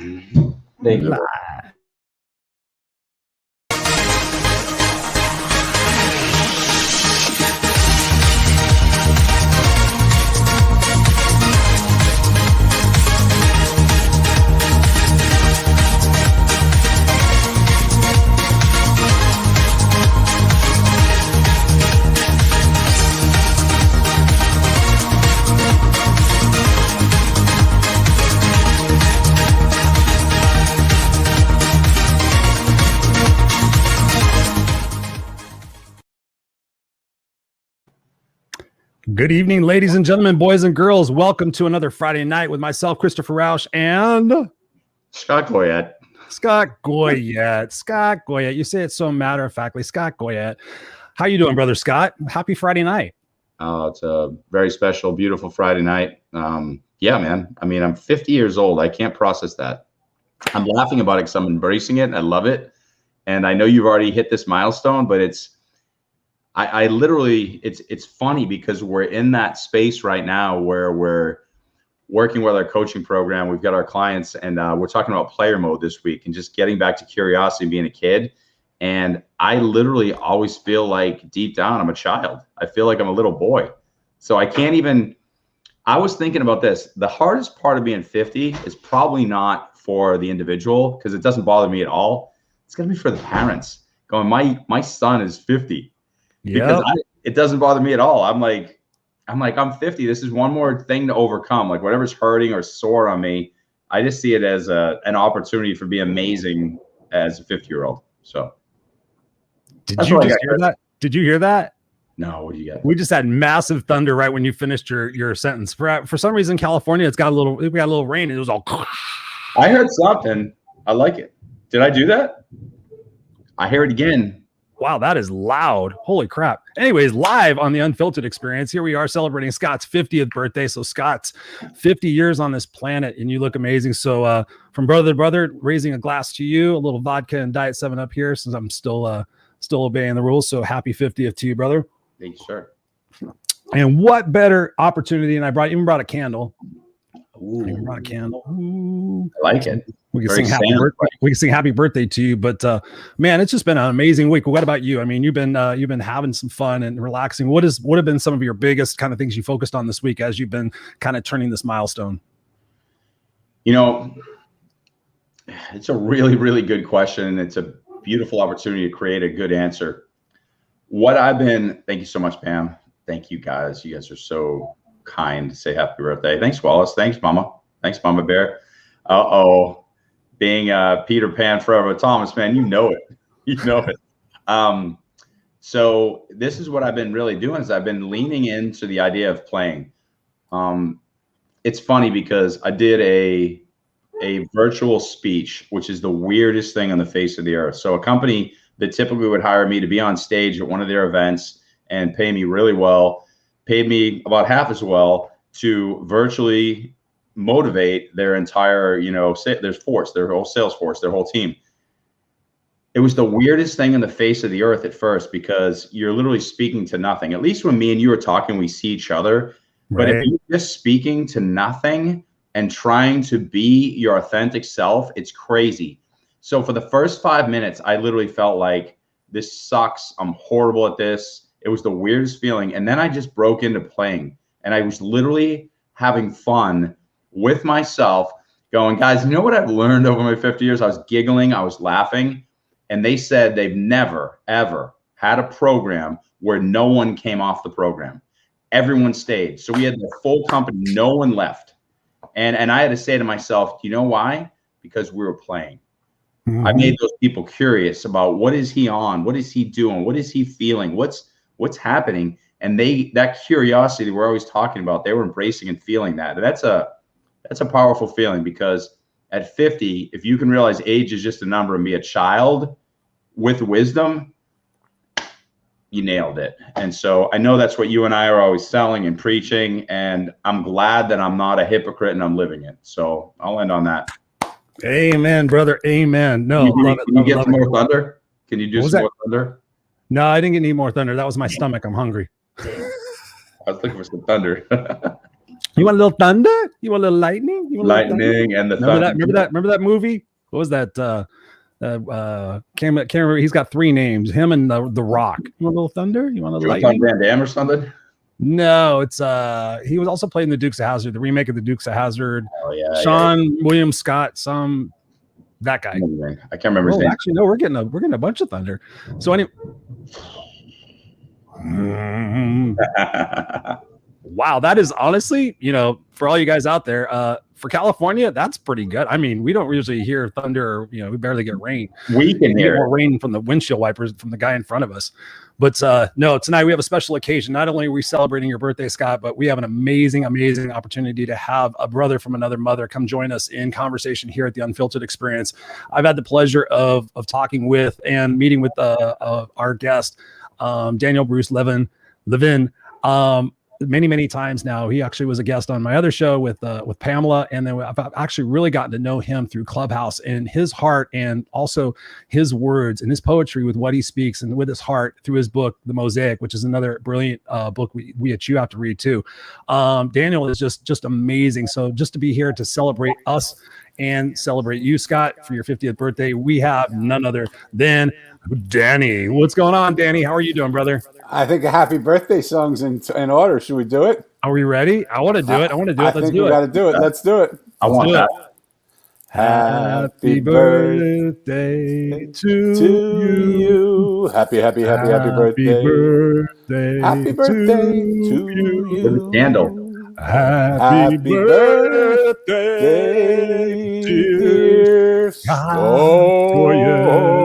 Thank you. Good evening, ladies and gentlemen, boys and girls. Welcome to another Friday night with myself, Christopher Rausch, and Scott Goyette. Scott Goyette. Scott Goyette. You say it so matter-of-factly. Scott Goyette. How you doing, brother Scott? Happy Friday night. Oh, it's a very special, beautiful Friday night. Yeah, man. I mean, I'm 50 years old. I can't process that. I'm laughing about it because I'm embracing it. And I love it. And I know you've already hit this milestone, but I literally, it's funny because we're in that space right now where we're working with our coaching program. We've got our clients and we're talking about player mode this week and just getting back to curiosity and being a kid. And I literally always feel like deep down, I'm a child. I feel like I'm a little boy. So I can't even, I was thinking about this. The hardest part of being 50 is probably not for the individual because it doesn't bother me at all. It's going to be for the parents going, my son is 50. Because it doesn't bother me at all. I'm 50. This is one more thing to overcome. Like whatever's hurting or sore on me, I just see it as an opportunity for being amazing as a 50-year-old. So, did you just hear that? Did you hear that? No. What do you got? We just had massive thunder right when you finished your sentence. For some reason, California, we got a little rain and it was all. I heard something. I like it. Did I do that? I hear it again. Wow, that is loud. Holy crap. Anyways, live on the Unfiltered experience. Here we are celebrating Scott's 50th birthday. So Scott's 50 years on this planet and you look amazing. So from brother to brother, raising a glass to you, a little vodka and Diet 7 up here since I'm still obeying the rules. So happy 50th to you, brother. Thank you, sir. And what better opportunity? And I even brought a candle. Ooh. I brought a candle. Ooh. I like it. We can sing happy birthday to you, but man, it's just been an amazing week. What about you? I mean, you've been having some fun and relaxing. What have been some of your biggest kind of things you focused on this week as you've been kind of turning this milestone? You know, it's a really, really good question. And it's a beautiful opportunity to create a good answer. Thank you so much, Pam. Thank you guys. You guys are so kind to say happy birthday. Thanks, Wallace. Thanks, Mama. Thanks, Mama Bear. Being Peter Pan forever Thomas, man, you know it. You know it. So this is what I've been really doing is I've been leaning into the idea of playing. It's funny because I did a virtual speech, which is the weirdest thing on the face of the earth. So a company that typically would hire me to be on stage at one of their events and pay me really well, paid me about half as well to virtually motivate their entire, their whole sales force, their whole team. It was the weirdest thing on the face of the earth at first because you're literally speaking to nothing. At least when me and you are talking, we see each other. Right. But if you're just speaking to nothing and trying to be your authentic self, it's crazy. So for the first 5 minutes, I literally felt like this sucks. I'm horrible at this. It was the weirdest feeling. And then I just broke into playing and I was literally having fun with myself going, guys, you know what I've learned over my 50 years? I was giggling, I was laughing. And they said they've never, ever had a program where no one came off the program. Everyone stayed. So we had the full company, no one left. And I had to say to myself, you know why? Because we were playing. Mm-hmm. I made those people curious about what is he on? What is he doing? What is he feeling? What's happening? And that curiosity we're always talking about, they were embracing and feeling that. And that's a powerful feeling because at 50, if you can realize age is just a number and be a child with wisdom, you nailed it. And so I know that's what you and I are always selling and preaching. And I'm glad that I'm not a hypocrite and I'm living it. So I'll end on that. Amen, brother. Amen. No, can you get some more thunder? Can you do some more thunder? No, I didn't get any more thunder. That was my stomach. I'm hungry. I was looking for some thunder. You want a little thunder? You want a little lightning? You want a little Lightning and the remember thunder. remember that movie? What was that? Can't remember. He's got 3 names. Him and the Rock. You want a little thunder? You want a little lightning? Van Damme or something? No, it's he was also playing the Dukes of Hazzard, the remake of the Dukes of Hazzard. Oh yeah, Sean William Scott, that guy. I can't remember his name. Actually, no, we're getting a bunch of thunder. So anyway. Wow, that is honestly, for all you guys out there, for California, that's pretty good. I mean, we don't usually hear thunder, we barely get rain. We can hear more rain from the windshield wipers from the guy in front of us. But no, tonight we have a special occasion. Not only are we celebrating your birthday, Scott, but we have an amazing, amazing opportunity to have a brother from another mother come join us in conversation here at the Unfiltered Experience. I've had the pleasure of talking with and meeting with our guest, Daniel Bruce Levin. Many times now. He actually was a guest on my other show with Pamela, and then I've actually really gotten to know him through Clubhouse and his heart, and also his words and his poetry with what he speaks, and with his heart through his book, The Mosaic, which is another brilliant book that you have to read too. Daniel is just amazing. So just to be here to celebrate us and celebrate you, Scott, for your 50th birthday, we have none other than Danny. What's going on, Danny? How are you doing, brother? I think a happy birthday song's in order. Should we do it? Are we ready? I want to do it. Let's do it. Got to do it. Let's do it. I want that. Happy birthday to you. Happy birthday. Happy birthday to you. Candle. Happy birthday, dear Scott Goyette.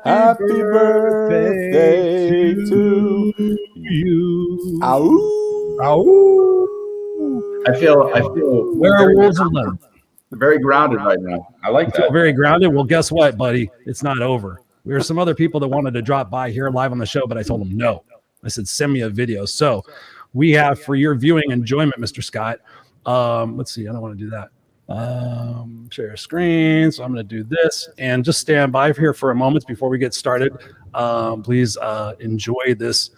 Happy birthday to you. Ow. I feel werewolves of love. Very grounded right now. I like that. Feel very grounded. Well, guess what, buddy? It's not over. There were some other people that wanted to drop by here live on the show, but I told them no. I said, send me a video. So we have, for your viewing enjoyment, Mr. Scott. Let's see. I don't want to do that. Share screen. So I'm going to do this and just stand by here for a moment before we get started. Please enjoy this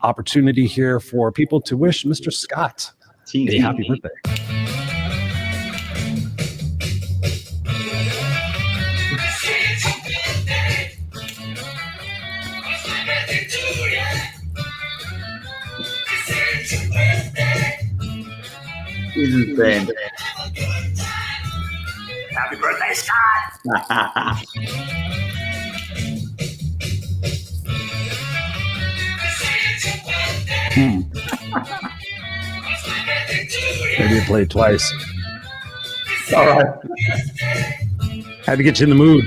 opportunity here for people to wish Mr. Scott a happy birthday. He's insane. Happy birthday, Scott! Maybe you played twice. All right. Had to get you in the mood.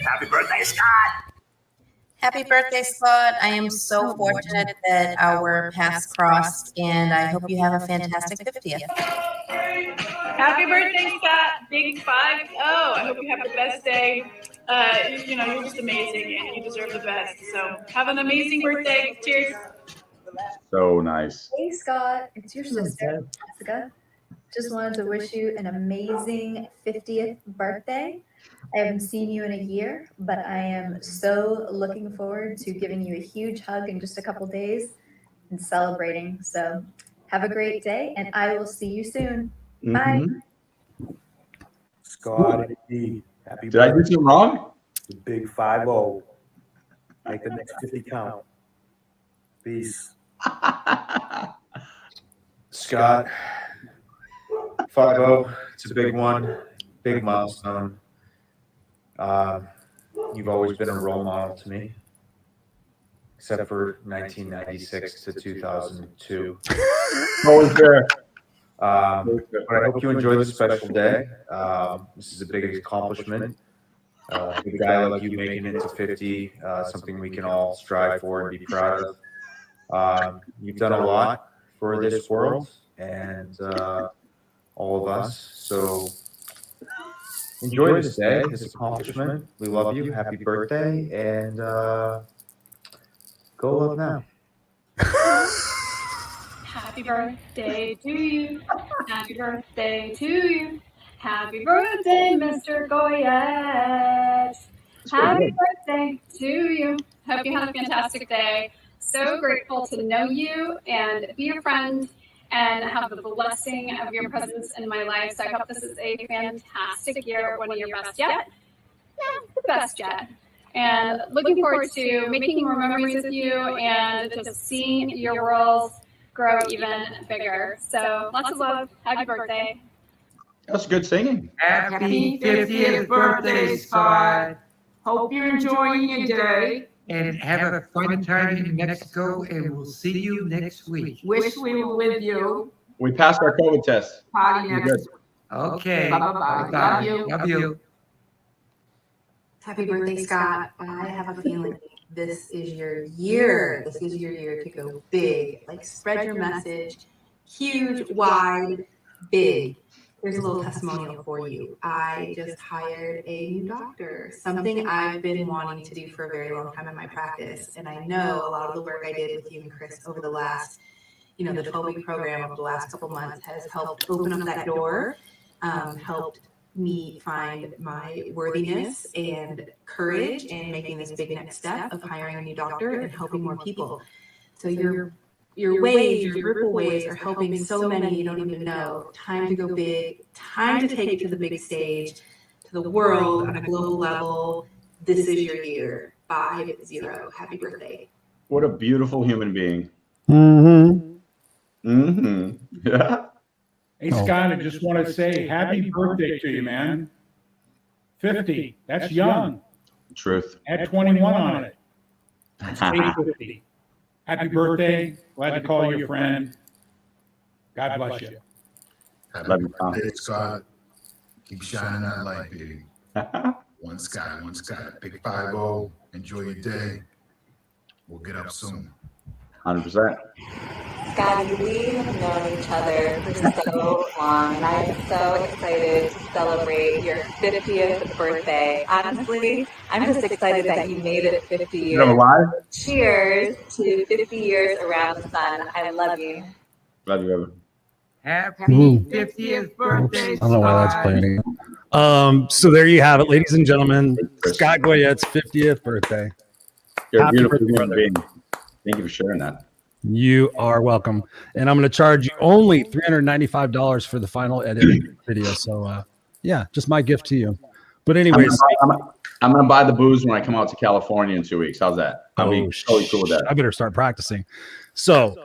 Happy birthday, Scott! Happy birthday, Scott. I am so fortunate that our paths crossed, and I hope you have a fantastic 50th. Happy birthday, Scott. Big 5-0. I hope you have the best day. You're just amazing, and you deserve the best. So have an amazing birthday. Cheers. So nice. Hey, Scott. It's your sister, Jessica. Just wanted to wish you an amazing 50th birthday. I haven't seen you in a year, but I am so looking forward to giving you a huge hug in just a couple days and celebrating. So have a great day, and I will see you soon. Bye. Scott, happy Did I do something wrong? The big 5-0. Make the next 50 count. Peace. Scott, 5-0. It's a big one. Big milestone. You've always been a role model to me, except for 1996 to 2002. Always there. But I hope you enjoy this special day. This is a big accomplishment. A guy like you making it to 50, something we can all strive for and be proud of. You've done a lot for this world and all of us. So enjoy this day, this accomplishment. We love you. Happy birthday, and go love now. Happy birthday to you. Happy birthday to you. Happy birthday, Mr. Goyette. Happy birthday to you. Hope you have a fantastic day. So grateful to know you and be your friend and have the blessing of your presence in my life. So I hope this is a fantastic year, one of your best yet. Yeah, the best yet. And looking forward to making more memories with you and just seeing your world grow even bigger. So lots of love. Happy birthday. That's good singing. Happy 50th birthday, Scott. Hope you're enjoying your day. And have a fun time in Mexico, and we'll see you next week. Wish we were with you. We passed our COVID test. Party You're next good. week. Okay. Bye-bye. Love you. Love you. Happy birthday, Scott. I have a feeling this is your year. This is your year to go big. Like, spread your message. Huge, wide, big. Here's a little testimonial for you. I just hired a new doctor, something I've been wanting to do for a very long time in my practice. And I know a lot of the work I did with you and Chris over the last, the 12-week program over the last couple months has helped open up that door, helped me find my worthiness and courage in making this big next step of hiring a new doctor and helping more people. So your waves, your ripple waves are helping so many you don't even know. Time to go big, time to take it to the big stage, to the world on a global level. This is your year. 50. Happy birthday. What a beautiful human being. Mm-hmm. Mm-hmm. Yeah. Hey, Scott, I just want to say happy birthday to you, man. 50. That's young. Truth. Add 21 on it. That's 50. Happy birthday. Glad to call you a friend. God bless you. Love you, Tom. Hey, Scott. Keep shining that light, baby. One Scott. Big 5-0. Enjoy your day. We'll get up soon. 100%. Scotty, we have known each other for so long, and I'm so excited to celebrate your 50th birthday. Honestly, I'm just excited that you made it 50 years. You're alive? Cheers to 50 years around the sun. I love you. Love you, Evan. Happy 50th birthday, I don't know why that's Scott. playing. So there you have it, ladies and gentlemen. Scott Goyette's 50th birthday. You're a Happy beautiful birthday, human brother. being. Thank you for sharing that. You are welcome. And I'm going to charge you only $395 for the final edit video. So, yeah, just my gift to you. But anyways, I'm gonna buy the booze when I come out to California in 2 weeks. How's that? I'll be totally cool with that. I better start practicing. So,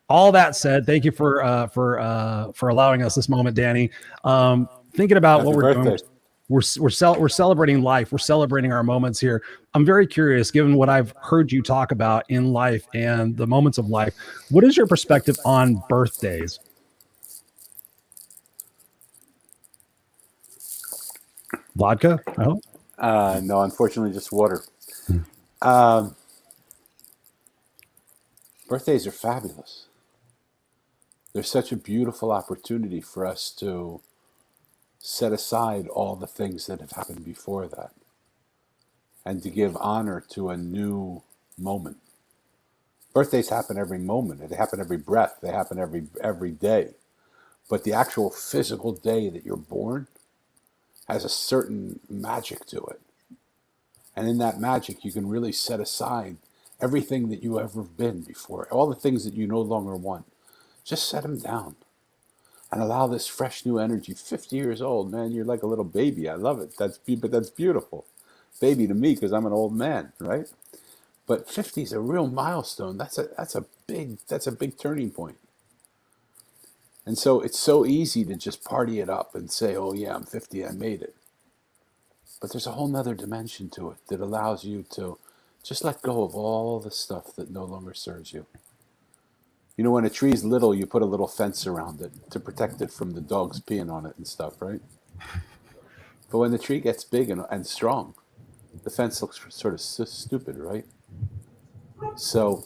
all that said, thank you for allowing us this moment, Danny. Thinking about Happy what we're birthday. doing. We're celebrating life. We're celebrating our moments here. I'm very curious, given what I've heard you talk about in life and the moments of life. What is your perspective on birthdays? Vodka? I hope. No, unfortunately, just water. Birthdays are fabulous. They're such a beautiful opportunity for us to set aside all the things that have happened before that and to give honor to a new moment. Birthdays happen every moment. They happen every breath. They happen every day. But the actual physical day that you're born has a certain magic to it. And in that magic, you can really set aside everything that you ever been before, all the things that you no longer want. Just set them down and allow this fresh new energy. 50 years old, man, you're like a little baby. I love it. But that's beautiful. Baby to me, because I'm an old man, right? But 50 is a real milestone. That's a big turning point. And so it's so easy to just party it up and say, oh yeah, I'm 50, I made it. But there's a whole nother dimension to it that allows you to just let go of all the stuff that no longer serves you. You know, when a tree's little, you put a little fence around it to protect it from the dogs peeing on it and stuff, right? But when the tree gets big and strong, the fence looks sort of stupid, right? So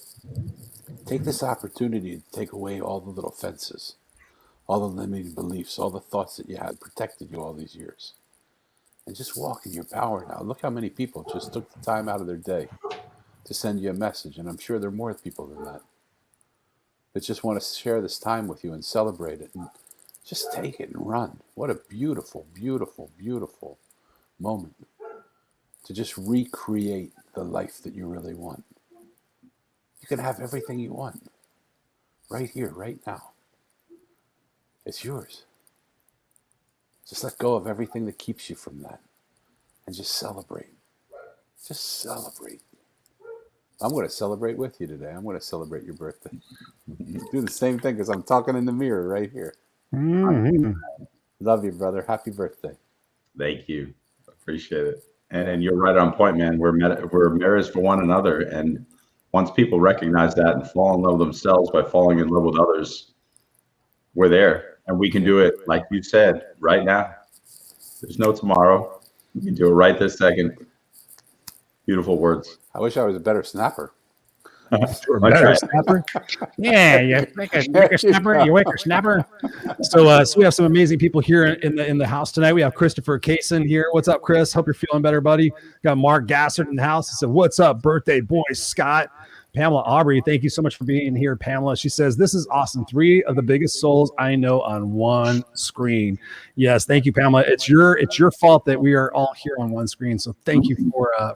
take this opportunity to take away all the little fences, all the limiting beliefs, all the thoughts that you had protected you all these years. And just walk in your power now. Look how many people just took the time out of their day to send you a message. And I'm sure there are more people than that just want to share this time with you and celebrate it. And just take it and run. What a beautiful, beautiful, beautiful moment to just recreate the life that you really want. You can have everything you want right here, right now. It's yours. Just let go of everything that keeps you from that and just celebrate. Just celebrate. I'm going to celebrate with you today. I'm going to celebrate your birthday. Do the same thing because I'm talking in the mirror right here. Mm-hmm. Love you, brother. Happy birthday. Thank you. Appreciate it. And you're right on point, man. We're mirrors for one another. And once people recognize that and fall in love with themselves by falling in love with others, we're there. And we can do it, like you said, right now. There's no tomorrow. You can do it right this second. Beautiful words. I wish I was a better snapper. Better snapper. Yeah, you make a snapper. You wake a snapper. So we have some amazing people here in the house tonight. We have Christopher Kaysen here. What's up, Chris? Hope you're feeling better, buddy. Got Mark Gassard in the house. He said, "What's up, birthday boy, Scott?" Pamela Aubrey, thank you so much for being here, Pamela. She says, "This is awesome. 3 of the biggest souls I know on one screen." Yes, thank you, Pamela. It's your fault that we are all here on one screen. So thank you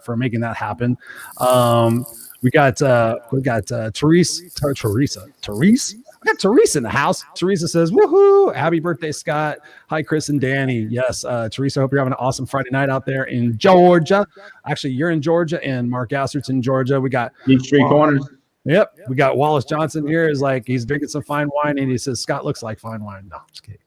for making that happen. We got Therese. We got Teresa in the house. Teresa says, "Woohoo! Happy birthday, Scott." Hi, Chris and Danny. Yes, Teresa, hope you're having an awesome Friday night out there in Georgia. Actually, you're in Georgia, and Mark Gassard's in Georgia. We got Peachtree Corners. Yep, we got Wallace Johnson here. Is like he's drinking some fine wine, and he says Scott looks like fine wine. No, I'm just kidding.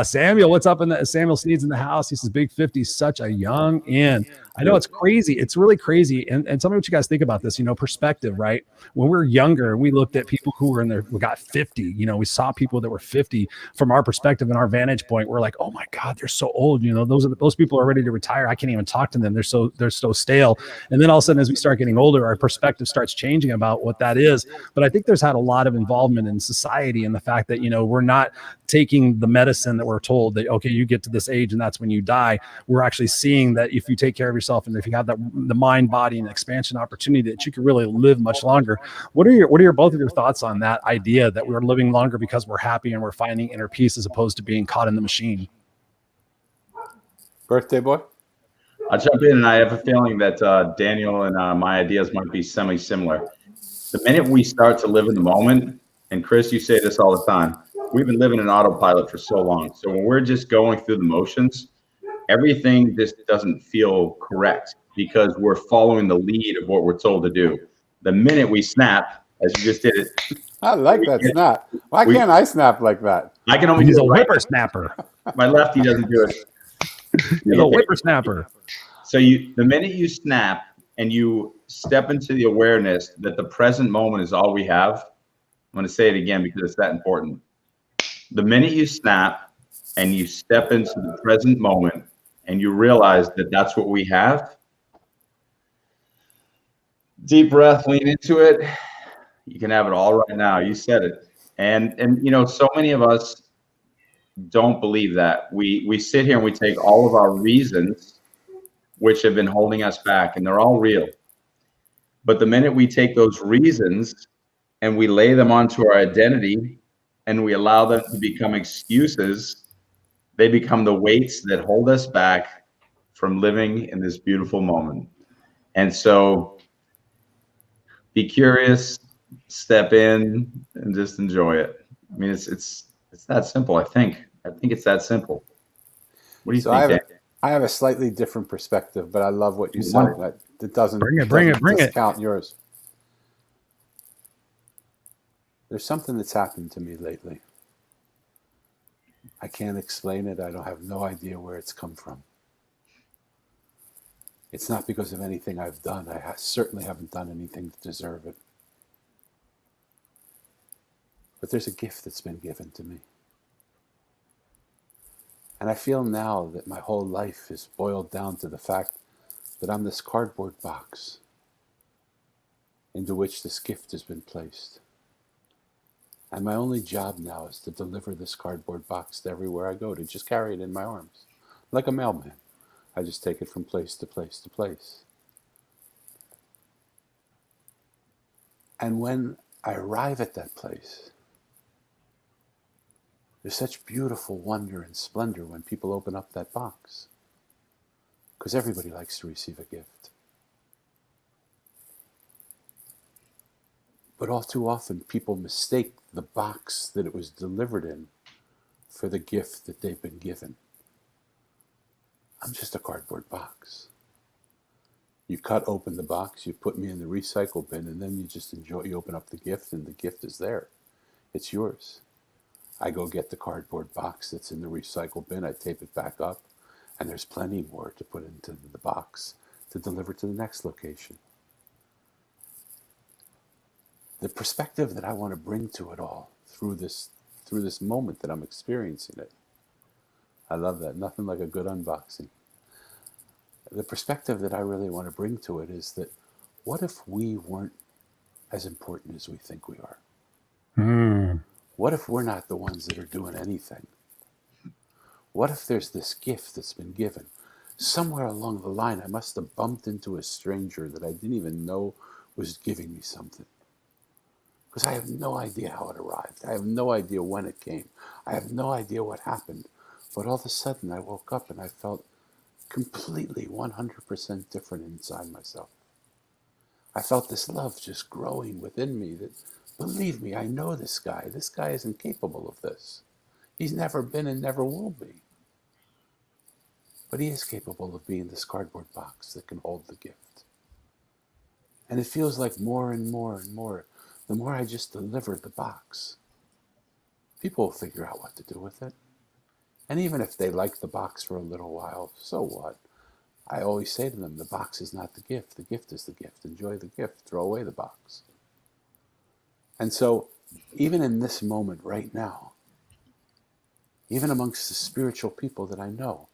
Samuel, what's up? Samuel Sneed's in the house. He says, "Big 50, such a young in." I know it's crazy. It's really crazy. And tell me what you guys think about this, perspective, right? When we were younger, we looked at people who were we got 50, we saw people that were 50 from our perspective and our vantage point. We're like, oh my God, they're so old. Those people are ready to retire. I can't even talk to them. They're so stale. And then all of a sudden, as we start getting older, our perspective starts changing about what that is. But I think there's had a lot of involvement in society and the fact that, we're not taking the medicine that we're told that, okay, you get to this age and that's when you die. We're actually seeing that if you take care of yourself and if you have the mind, body, and expansion opportunity, that you can really live much longer. What are both of your thoughts on that idea that we're living longer because we're happy and we're finding inner peace as opposed to being caught in the machine? Birthday boy? I'll jump in, and I have a feeling that Daniel and my ideas might be semi-similar. The minute we start to live in the moment, and Chris, you say this all the time, we've been living in autopilot for so long. So when we're just going through the motions, everything just doesn't feel correct because we're following the lead of what we're told to do. The minute we snap, as you just did it. I like that snap. Why can't I snap like that? I can only He's do a it right. whippersnapper. My lefty doesn't do it. He's a whippersnapper. So the minute you snap and you step into the awareness that the present moment is all we have, I'm going to say it again because it's that important. The minute you snap and you step into the present moment and you realize that that's what we have, deep breath, lean into it. You can have it all right now. You said it. And so many of us don't believe that. We sit here and we take all of our reasons, which have been holding us back, and they're all real. But the minute we take those reasons and we lay them onto our identity and we allow them to become excuses, they become the weights that hold us back from living in this beautiful moment. And so be curious, step in, and just enjoy it. I mean, it's that simple, I think. I think it's that simple. What do you think, Dan? I have a slightly different perspective, but I love what you said. It doesn't bring it. Discount yours. There's something that's happened to me lately. I can't explain it. I have no idea where it's come from. It's not because of anything I've done. I certainly haven't done anything to deserve it. But there's a gift that's been given to me. And I feel now that my whole life is boiled down to the fact that I'm this cardboard box into which this gift has been placed. And my only job now is to deliver this cardboard box to everywhere I go, to just carry it in my arms, like a mailman. I just take it from place to place to place. And when I arrive at that place, there's such beautiful wonder and splendor when people open up that box, because everybody likes to receive a gift. But all too often, people mistake the box that it was delivered in for the gift that they've been given. I'm just a cardboard box. You cut open the box, you put me in the recycle bin, and then you just enjoy, you open up the gift, and the gift is there. It's yours. I go get the cardboard box that's in the recycle bin, I tape it back up, and there's plenty more to put into the box to deliver to the next location. The perspective that I want to bring to it all through this moment that I'm experiencing it. I love that. Nothing like a good unboxing. The perspective that I really want to bring to it is that what if we weren't as important as we think we are? What if we're not the ones that are doing anything? What if there's this gift that's been given? Somewhere along the line, I must have bumped into a stranger that I didn't even know was giving me something. Because I have no idea how it arrived. I have no idea when it came. I have no idea what happened. But all of a sudden, I woke up and I felt completely 100% different inside myself. I felt this love just growing within me that, believe me, I know this guy. This guy isn't capable of this. He's never been and never will be. But he is capable of being this cardboard box that can hold the gift. And it feels like more and more and more, the more I just deliver the box, people will figure out what to do with it. And even if they like the box for a little while, so what? I always say to them, the box is not the gift. The gift is the gift. Enjoy the gift. Throw away the box. And so, even in this moment right now, even amongst the spiritual people that I know,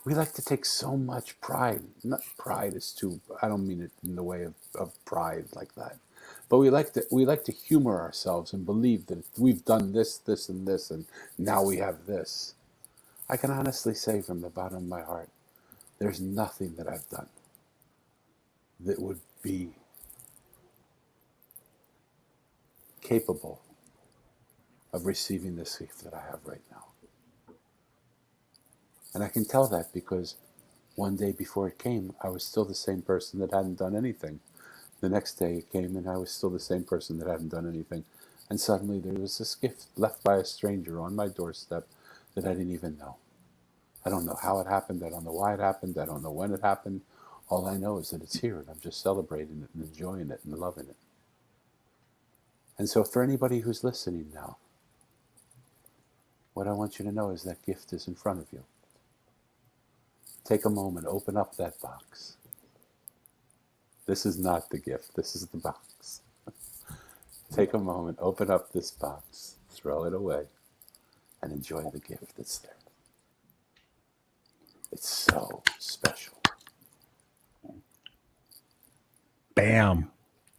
we like to take so much pride. Not pride is too, I don't mean it in the way of pride like that. But we like to humor ourselves and believe that we've done this, this, and this, and now we have this. I can honestly say from the bottom of my heart, there's nothing that I've done that would be capable of receiving this gift that I have right now. And I can tell that because one day before it came, I was still the same person that hadn't done anything. The next day it came and I was still the same person that hadn't done anything. And suddenly there was this gift left by a stranger on my doorstep that I didn't even know. I don't know how it happened. I don't know why it happened. I don't know when it happened. All I know is that it's here and I'm just celebrating it and enjoying it and loving it. And so for anybody who's listening now, what I want you to know is that gift is in front of you. Take a moment, open up that box. This is not the gift, this is the box. Take a moment, open up this box, throw it away, and enjoy the gift that's there. It's so special. Bam.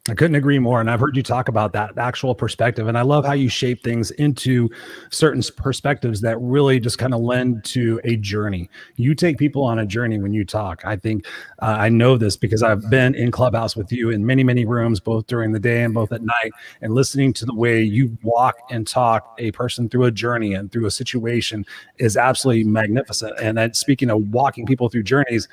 I couldn't agree more. And I've heard you talk about that actual perspective. And I love how you shape things into certain perspectives that really just kind of lend to a journey. You take people on a journey when you talk. I think I know this because I've been in Clubhouse with you in many, many rooms, both during the day and both at night, and listening to the way you walk and talk a person through a journey and through a situation is absolutely magnificent. And that, speaking of walking people through journeys,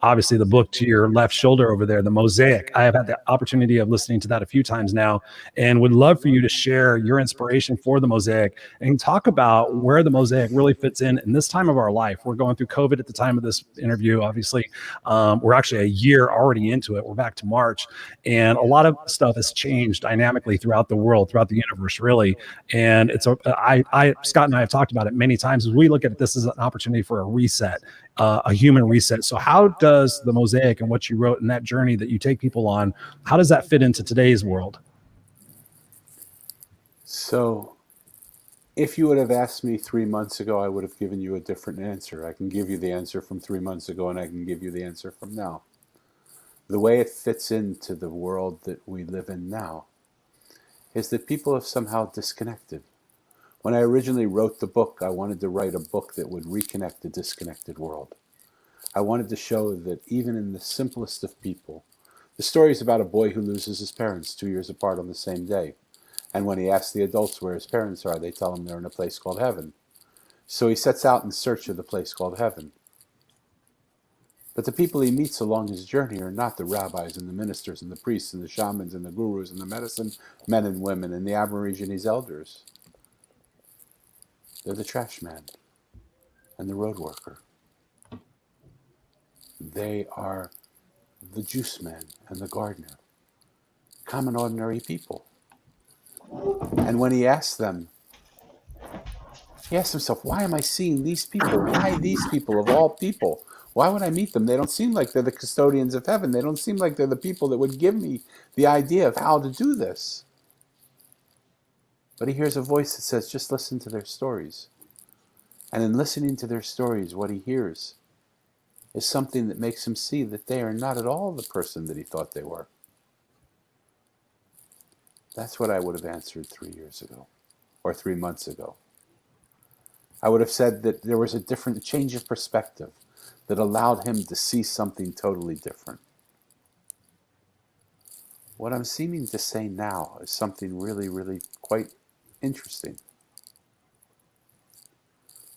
obviously the book to your left shoulder over there, the Mosaic. I have had the opportunity of listening to that a few times now and would love for you to share your inspiration for the Mosaic and talk about where the Mosaic really fits in this time of our life. We're going through COVID at the time of this interview, obviously. We're actually a year already into it. We're back to March. And a lot of stuff has changed dynamically throughout the world, throughout the universe, really. And it's Scott and I have talked about it many times as we look at this as an opportunity for a reset. A human reset. So how does the Mosaic and what you wrote in that journey that you take people on, how does that fit into today's world? So if you would have asked me 3 months ago, I would have given you a different answer. I can give you the answer from 3 months ago and I can give you the answer from now. The way it fits into the world that we live in now is that people have somehow disconnected. When I originally wrote the book, I wanted to write a book that would reconnect the disconnected world. I wanted to show that even in the simplest of people, the story is about a boy who loses his parents 2 years apart on the same day. And when he asks the adults where his parents are, they tell him they're in a place called heaven. So he sets out in search of the place called heaven. But the people he meets along his journey are not the rabbis and the ministers and the priests and the shamans and the gurus and the medicine men and women and the Aborigines elders. They're the trash man and the road worker. They are the juice man and the gardener. Common, ordinary people. And when he asks them, he asks himself, why am I seeing these people? Why these people of all people? Why would I meet them? They don't seem like they're the custodians of heaven. They don't seem like they're the people that would give me the idea of how to do this. But he hears a voice that says, just listen to their stories. And in listening to their stories, what he hears is something that makes him see that they are not at all the person that he thought they were. That's what I would have answered 3 years ago, or 3 months ago. I would have said that there was a different change of perspective that allowed him to see something totally different. What I'm seeming to say now is something really, really quite interesting.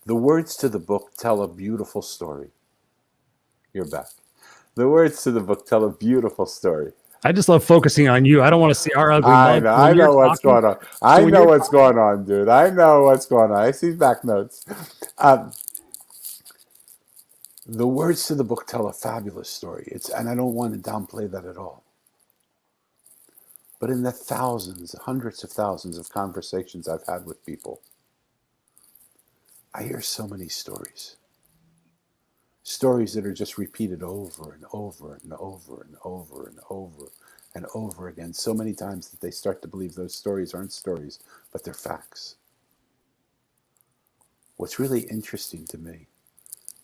The words to the book tell a beautiful story. You're back. The words to the book tell a beautiful story. I just love focusing on you. I don't want to see our ugly mug. I know what's going on. I know what's going on, dude. I know what's going on. I see back notes. The words to the book tell a fabulous story. And I don't want to downplay that at all. But in the thousands, hundreds of thousands of conversations I've had with people, I hear so many stories. Stories that are just repeated over and over and over and over and over and over again, so many times that they start to believe those stories aren't stories, but they're facts. What's really interesting to me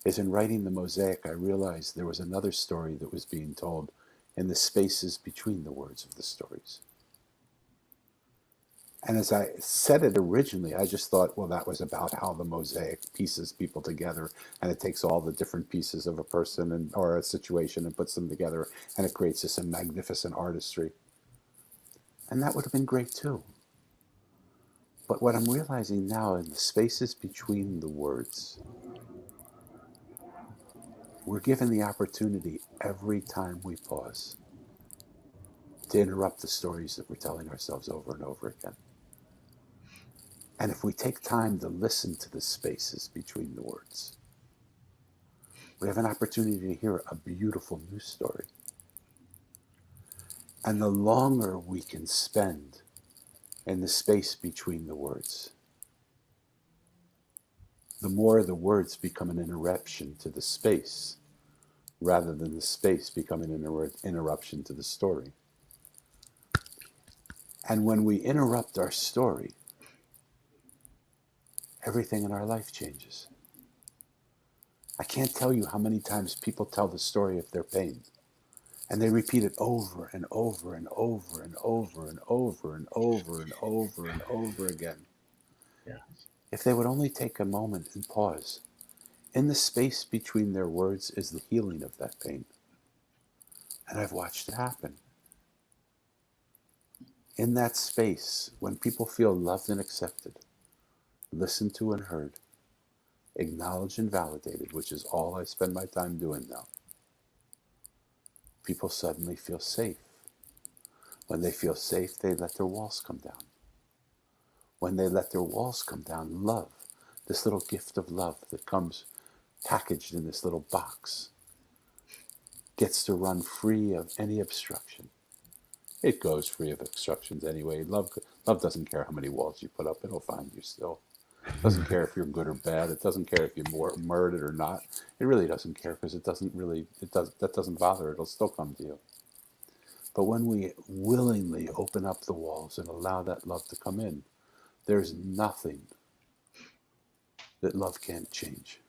is in writing the Mosaic, I realized there was another story that was being told in the spaces between the words of the stories. And as I said it originally, I just thought, well, that was about how the Mosaic pieces people together, and it takes all the different pieces of a person or a situation and puts them together, and it creates this magnificent artistry. And that would have been great too. But what I'm realizing now in the spaces between the words, we're given the opportunity every time we pause to interrupt the stories that we're telling ourselves over and over again. And if we take time to listen to the spaces between the words, we have an opportunity to hear a beautiful new story. And the longer we can spend in the space between the words, the more the words become an interruption to the space, rather than the space becoming an interruption to the story. And when we interrupt our story, everything in our life changes. I can't tell you how many times people tell the story of their pain, and they repeat it over and over and over and over and over and over and over and over again. Yeah. If they would only take a moment and pause, in the space between their words is the healing of that pain. And I've watched it happen. In that space, when people feel loved and accepted, listened to and heard, acknowledged and validated, which is all I spend my time doing now, people suddenly feel safe. When they feel safe, they let their walls come down. When they let their walls come down, love, this little gift of love that comes packaged in this little box, gets to run free of any obstruction. It goes free of obstructions anyway. Love doesn't care how many walls you put up. It'll find you still. It doesn't care if you're good or bad. It doesn't care if you're murdered or not. It really doesn't care, because that doesn't bother. It'll still come to you. But when we willingly open up the walls and allow that love to come in, there's nothing that love can't change.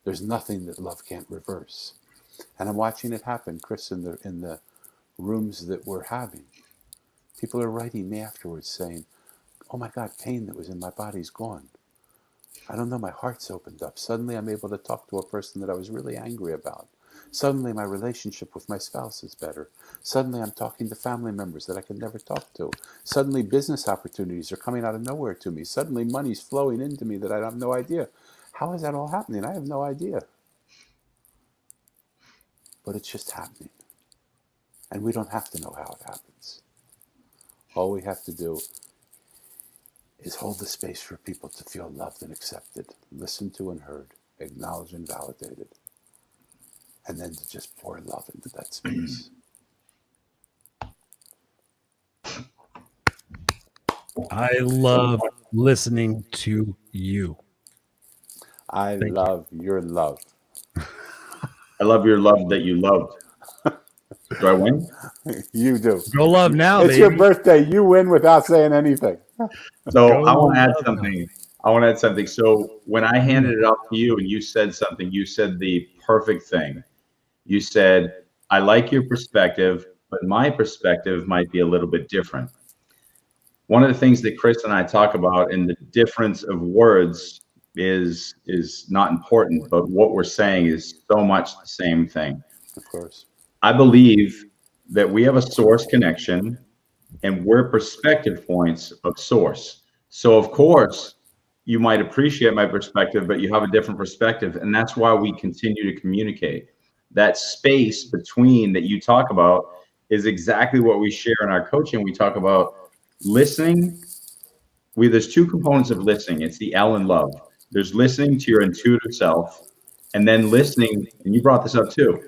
There's nothing that love can't reverse. And I'm watching it happen, Chris, in the rooms that we're having. People are writing me afterwards saying, oh my God, pain that was in my body's gone. I don't know, my heart's opened up. Suddenly I'm able to talk to a person that I was really angry about. Suddenly my relationship with my spouse is better. Suddenly I'm talking to family members that I could never talk to. Suddenly business opportunities are coming out of nowhere to me. Suddenly money's flowing into me that I have no idea. How is that all happening? I have no idea. but it's just happening. And we don't have to know how it happens. All we have to do is hold the space for people to feel loved and accepted, listened to and heard, acknowledged and validated, and then to just pour love into that space. I love listening to you. I love your love. I love your love that you loved. Do I win? You do. Go love now, It's baby. your birthday. You win without saying anything. So I want to add something. So when I handed it off to you and you said something, you said the perfect thing. You said, I like your perspective, but my perspective might be a little bit different. One of the things that Chris and I talk about in the difference of words is not important, but what we're saying is so much the same thing. Of course. I believe that we have a source connection and we're perspective points of source. So of course, you might appreciate my perspective, but you have a different perspective. And that's why we continue to communicate. That space between that you talk about is exactly what we share in our coaching. We talk about listening. There's two components of listening. It's the L in love. There's listening to your intuitive self, and then listening, and you brought this up too,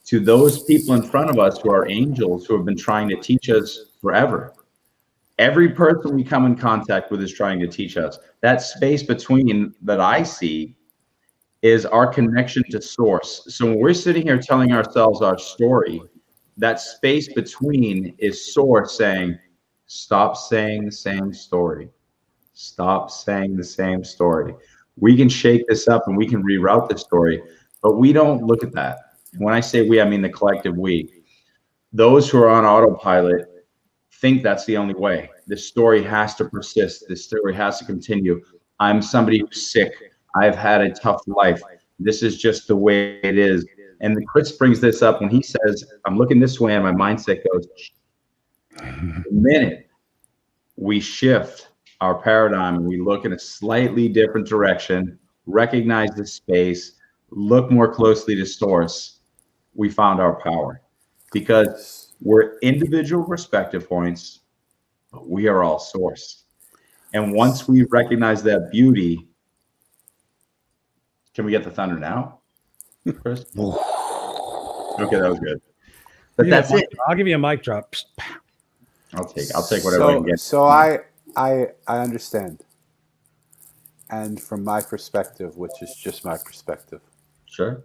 to those people in front of us who are angels who have been trying to teach us forever. Every person we come in contact with is trying to teach us. That space between that I see is our connection to source. So when we're sitting here telling ourselves our story, that space between is source saying, stop saying the same story. Stop saying the same story. We can shake this up and we can reroute the story, but we don't look at that. When I say we, I mean the collective we. Those who are on autopilot think that's the only way. This story has to persist. This story has to continue. I'm somebody who's sick. I've had a tough life. This is just the way it is. And Chris brings this up when he says, I'm looking this way and my mindset goes, the minute we shift our paradigm and we look in a slightly different direction, recognize the space, look more closely to source, we found our power. Because we're individual perspective points, but we are all source. And once we recognize that beauty, can we get the thunder now, Chris? Okay, that was good. But that's it. I'll give you a mic drop. I'll take whatever I can get. So I understand. And from my perspective, which is just my perspective, sure,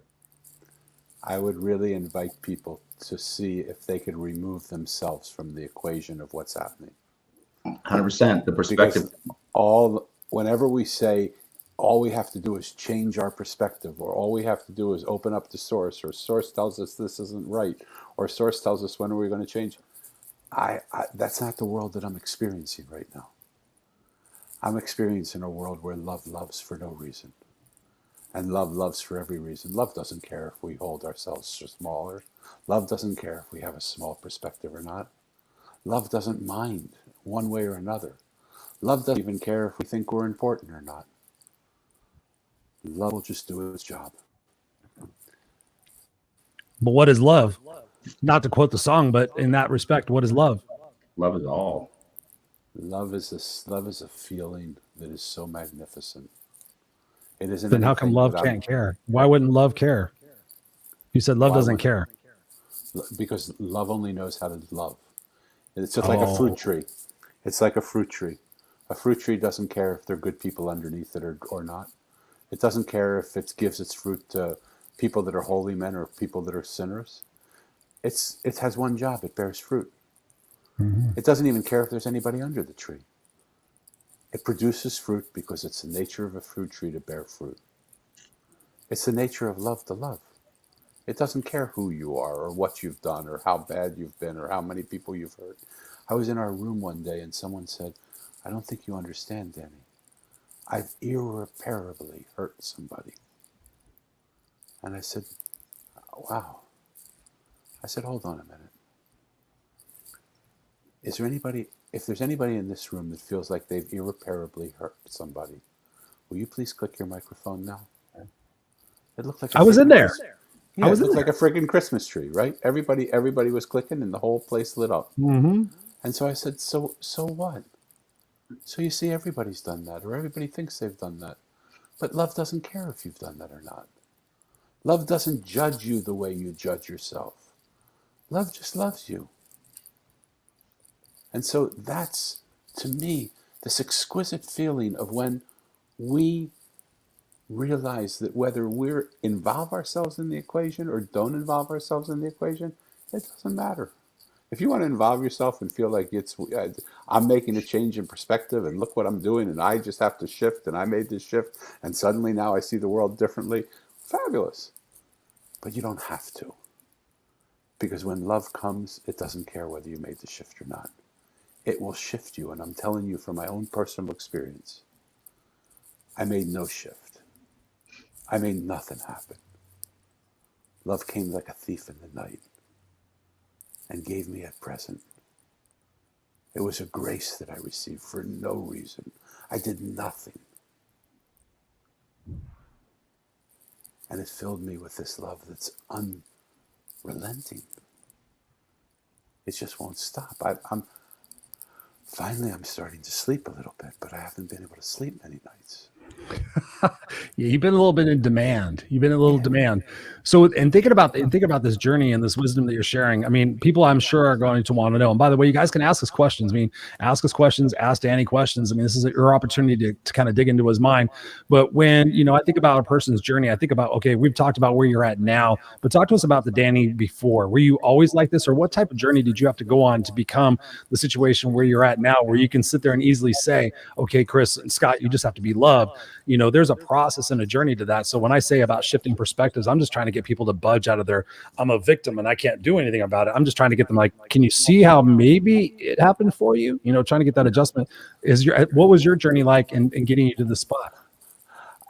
I would really invite people to see if they could remove themselves from the equation of what's happening. 100%, the perspective. Because whenever we say all we have to do is change our perspective, or all we have to do is open up the source, or source tells us this isn't right, or source tells us when are we going to change, that's not the world that I'm experiencing right now. I'm experiencing a world where love loves for no reason. And love loves for every reason. Love doesn't care if we hold ourselves smaller. Love doesn't care if we have a small perspective or not. Love doesn't mind one way or another. Love doesn't even care if we think we're important or not. Love will just do its job. But what is love? Not to quote the song, but in that respect, what is love? Love is all. Love is a feeling that is so magnificent. It isn't. Then how come love can't care? Why wouldn't love care? You said love doesn't care. Because love only knows how to love. It's just like a fruit tree. It's like a fruit tree. A fruit tree doesn't care if there are good people underneath it or not. It doesn't care if it gives its fruit to people that are holy men or people that are sinners. It has one job. It bears fruit. Mm-hmm. It doesn't even care if there's anybody under the tree. It produces fruit because it's the nature of a fruit tree to bear fruit. It's the nature of love to love. It doesn't care who you are or what you've done or how bad you've been or how many people you've hurt. I was in our room one day and someone said, I don't think you understand, Danny. I've irreparably hurt somebody. And I said, wow. I said, hold on a minute. Is there anybody, if there's anybody in this room that feels like they've irreparably hurt somebody, will you please click your microphone now? It looked like I was in there. Yeah, it looked like a freaking Christmas tree, right? Everybody was clicking and the whole place lit up. Mm-hmm. And so I said, so what? So you see, everybody's done that, or everybody thinks they've done that. But love doesn't care if you've done that or not. Love doesn't judge you the way you judge yourself. Love just loves you. And so that's, to me, this exquisite feeling of when we realize that whether we involve ourselves in the equation or don't involve ourselves in the equation, it doesn't matter. If you want to involve yourself and feel like I'm making a change in perspective and look what I'm doing and I just have to shift and I made this shift and suddenly now I see the world differently, fabulous. But you don't have to. Because when love comes, it doesn't care whether you made the shift or not. It will shift you. And I'm telling you from my own personal experience, I made no shift. I made nothing happen. Love came like a thief in the night and gave me a present. It was a grace that I received for no reason. I did nothing. And it filled me with this love that's unrelenting. It just won't stop. I'm starting to sleep a little bit, but I haven't been able to sleep many nights. Yeah, you've been a little bit in demand. You've been a little demand. So, and thinking about this journey and this wisdom that you're sharing, I mean, people I'm sure are going to want to know. And by the way, you guys can ask us questions. I mean, ask us questions, ask Danny questions. I mean, this is your opportunity to kind of dig into his mind. But when, I think about a person's journey, I think about, okay, we've talked about where you're at now, but talk to us about the Danny before. Were you always like this, or what type of journey did you have to go on to become the situation where you're at now, where you can sit there and easily say, okay, Chris and Scott, you just have to be loved. There's a process and a journey to that. So when I say about shifting perspectives, I'm just trying to get people to budge out of their, I'm a victim and I can't do anything about it. I'm just trying to get them like, can you see how maybe it happened for you? Trying to get that adjustment. What was your journey like in getting you to this spot?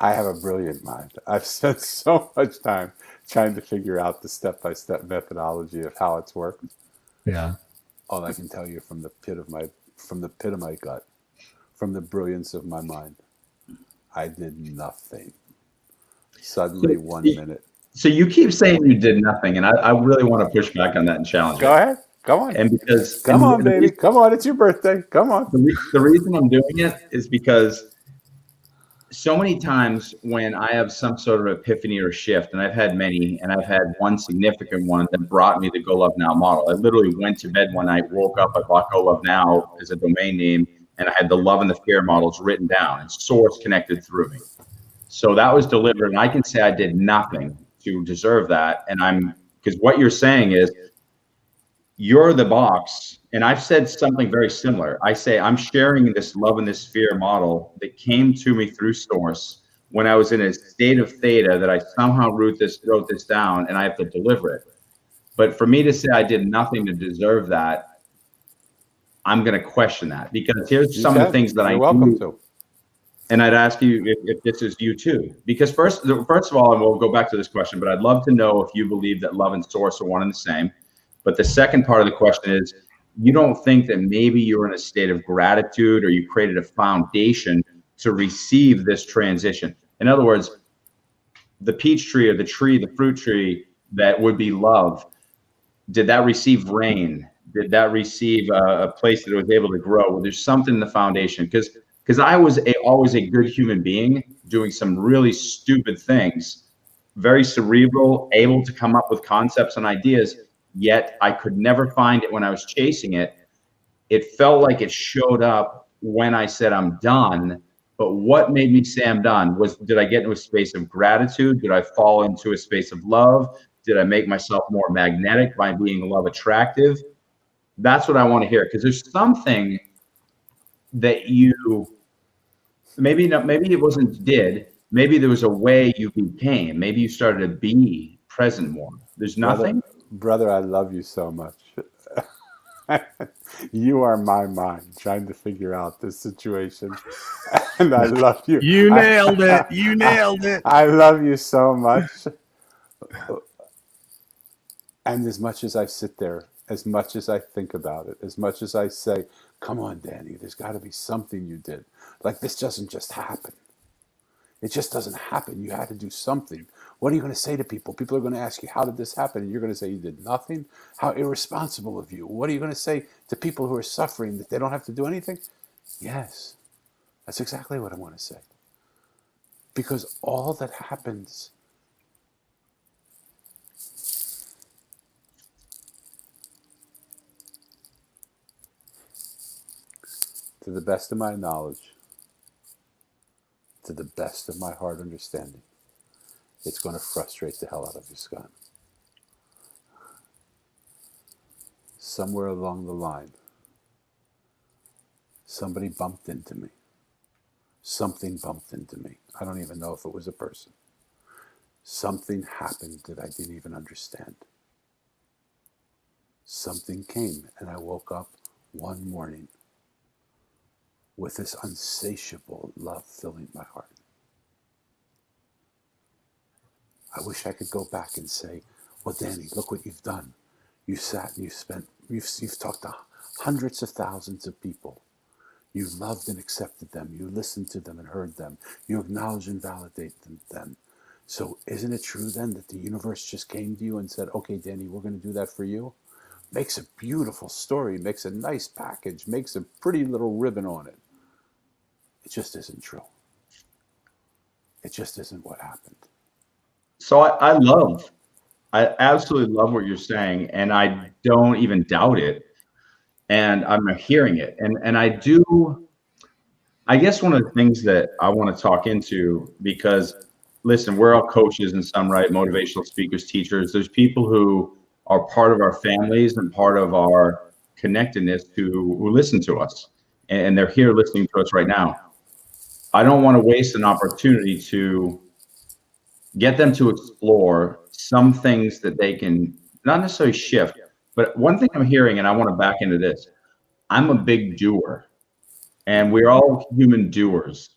I have a brilliant mind. I've spent so much time trying to figure out the step-by-step methodology of how it's worked. Yeah. All I can tell you from the pit of my gut, from the brilliance of my mind, I did nothing. Suddenly, 1 minute. So you keep saying you did nothing, and I really want to push back on that and challenge Go ahead. Come on. And because come on, baby. Come on. It's your birthday. Come on. The reason I'm doing it is because so many times when I have some sort of epiphany or shift, and I've had many, and I've had one significant one that brought me the Go Love Now model. I literally went to bed one night, woke up, I bought Go Love Now as a domain name, and I had the love and the fear models written down and source connected through me. So that was delivered, and I can say I did nothing to deserve that. And because what you're saying is, you're the box. And I've said something very similar. I say, I'm sharing this love and this fear model that came to me through source when I was in a state of theta that I somehow wrote this down and I have to deliver it. But for me to say I did nothing to deserve that, I'm going to question that, because here's some of the things that You're welcome to. And I'd ask you if this is you too, because first of all, and we'll go back to this question, but I'd love to know if you believe that love and source are one and the same. But the second part of the question is, you don't think that maybe you're in a state of gratitude or you created a foundation to receive this transition. In other words, the peach tree or the fruit tree that would be love, did that receive rain? Did that receive a place that it was able to grow? Well, there's something in the foundation, because I was always a good human being doing some really stupid things, very cerebral, able to come up with concepts and ideas, yet I could never find it when I was chasing it. It felt like it showed up when I said I'm done. But what made me say I'm done was, did I get into a space of gratitude? Did I fall into a space of love? Did I make myself more magnetic by being love attractive? That's what I want to hear, because there's something that you maybe it wasn't maybe there was a way you became. Maybe you started to be present more. There's nothing. Brother, I love you so much. You are my mind trying to figure out this situation. And I love you. You nailed it. You nailed it. I love you so much. And as much as I sit there, as much as I think about it, as much as I say, come on, Danny, there's got to be something you did. Like, this doesn't just happen. It just doesn't happen. You had to do something. What are you going to say to people? People are going to ask you, how did this happen? And you're going to say you did nothing. How irresponsible of you. What are you going to say to people who are suffering that they don't have to do anything? Yes, that's exactly what I want to say. Because all that happens to the best of my knowledge, to the best of my heart understanding, it's going to frustrate the hell out of you, Scott. Somewhere along the line, somebody bumped into me. Something bumped into me. I don't even know if it was a person. Something happened that I didn't even understand. Something came, and I woke up one morning with this insatiable love filling my heart. I wish I could go back and say, well, Danny, look what you've done. You sat and you've talked to hundreds of thousands of people. You loved and accepted them. You listened to them and heard them. You acknowledge and validate them. So isn't it true then that the universe just came to you and said, okay, Danny, we're going to do that for you? Makes a beautiful story, makes a nice package, makes a pretty little ribbon on it. It just isn't true. It just isn't what happened. So I absolutely love what you're saying, and I don't even doubt it. And I'm hearing it. And I guess one of the things that I want to talk into, because listen, we're all coaches in some right, motivational speakers, teachers. There's people who are part of our families and part of our connectedness who listen to us, and they're here listening to us right now. I don't want to waste an opportunity to get them to explore some things that they can not necessarily shift. But one thing I'm hearing, and I want to back into this, I'm a big doer, and we're all human doers.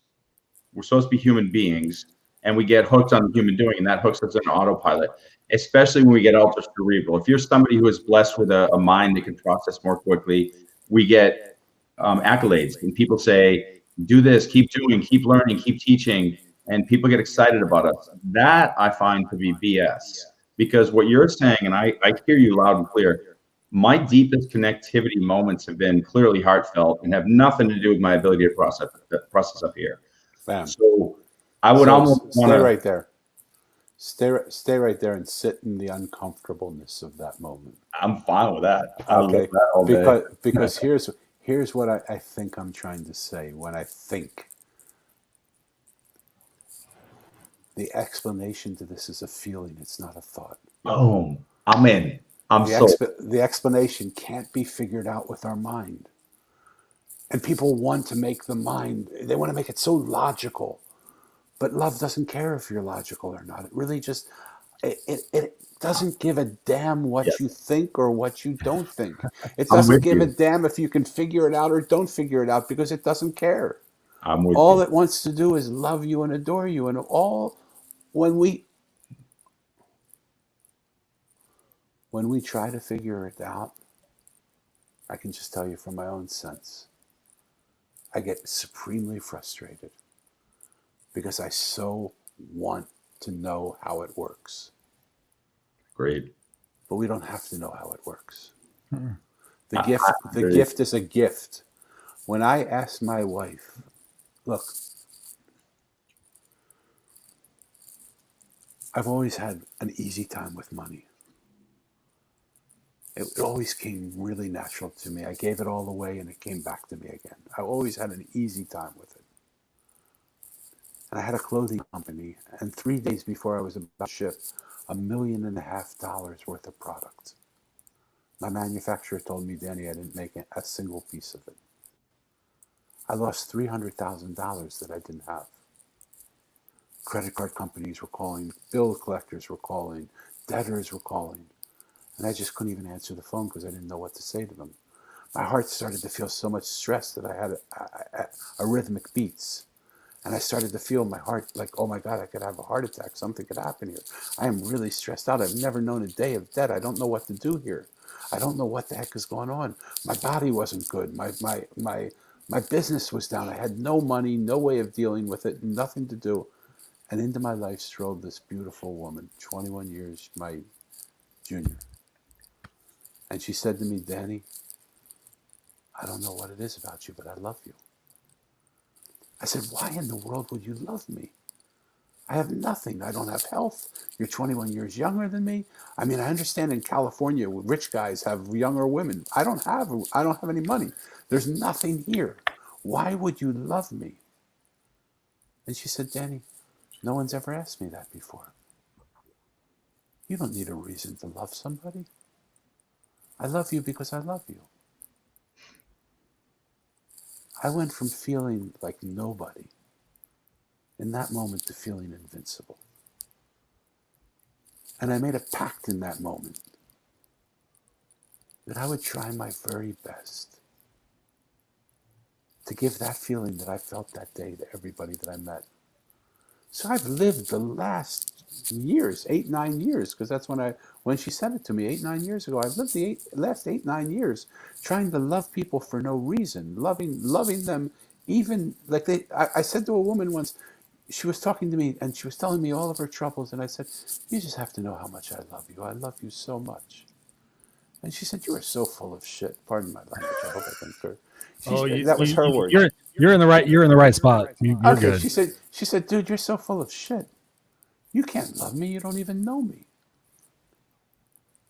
We're supposed to be human beings, and we get hooked on human doing, and that hooks us on autopilot, especially when we get ultra cerebral. If you're somebody who is blessed with a mind that can process more quickly, we get accolades, and people say, do this, keep doing, keep learning, keep teaching, and people get excited about us. That I find to be BS, because what you're saying, and I hear you loud and clear, my deepest connectivity moments have been clearly heartfelt and have nothing to do with my ability to process up here. Bam. So I would almost want to stay right there. Stay right there and sit in the uncomfortableness of that moment. I'm fine with that. I Okay. love that all day. Because here's what I think I'm trying to say when I think. The explanation to this is a feeling. It's not a thought. Boom. I'm in. The explanation can't be figured out with our mind. And people want to make the mind, they want to make it so logical. But love doesn't care if you're logical or not. It really just, it doesn't give a damn what you think or what you don't think. It doesn't give a damn if you can figure it out or don't figure it out, because it doesn't care. All it wants to do is love you and adore you. And when we try to figure it out, I can just tell you from my own sense, I get supremely frustrated because I so want to know how it works. Great. But we don't have to know how it works. The gift is a gift. When I asked my wife, look, I've always had an easy time with money. It always came really natural to me. I gave it all away and it came back to me again. I always had an easy time with it. And I had a clothing company, and 3 days before I was about to ship $1.5 million worth of product, my manufacturer told me, Danny, I didn't make a single piece of it. I lost $300,000 that I didn't have. Credit card companies were calling, bill collectors were calling, debtors were calling. And I just couldn't even answer the phone because I didn't know what to say to them. My heart started to feel so much stress that I had arrhythmic beats. And I started to feel my heart like, oh my God, I could have a heart attack. Something could happen here. I am really stressed out. I've never known a day of debt. I don't know what to do here. I don't know what the heck is going on. My body wasn't good. My business was down. I had no money, no way of dealing with it, nothing to do. And into my life strolled this beautiful woman, 21 years my junior. And she said to me, Danny, I don't know what it is about you, but I love you. I said, why in the world would you love me? I have nothing. I don't have health. You're 21 years younger than me. I mean, I understand in California, rich guys have younger women. I don't have any money. There's nothing here. Why would you love me? And she said, Danny, no one's ever asked me that before. You don't need a reason to love somebody. I love you because I love you. I went from feeling like nobody in that moment to feeling invincible. And I made a pact in that moment that I would try my very best to give that feeling that I felt that day to everybody that I met. So I've lived the last years, 8, 9 years, because that's when she said it to me 8, 9 years ago. I've lived the last 8, 9 years trying to love people for no reason, loving them, even like I said to a woman once, she was talking to me and she was telling me all of her troubles, and I said, you just have to know how much I love you. I love you so much. And she said, you are so full of shit. Pardon my language. I hope I can curse. That was her word. You're in the right spot. You're okay, good. She said, dude, you're so full of shit. You can't love me. You don't even know me.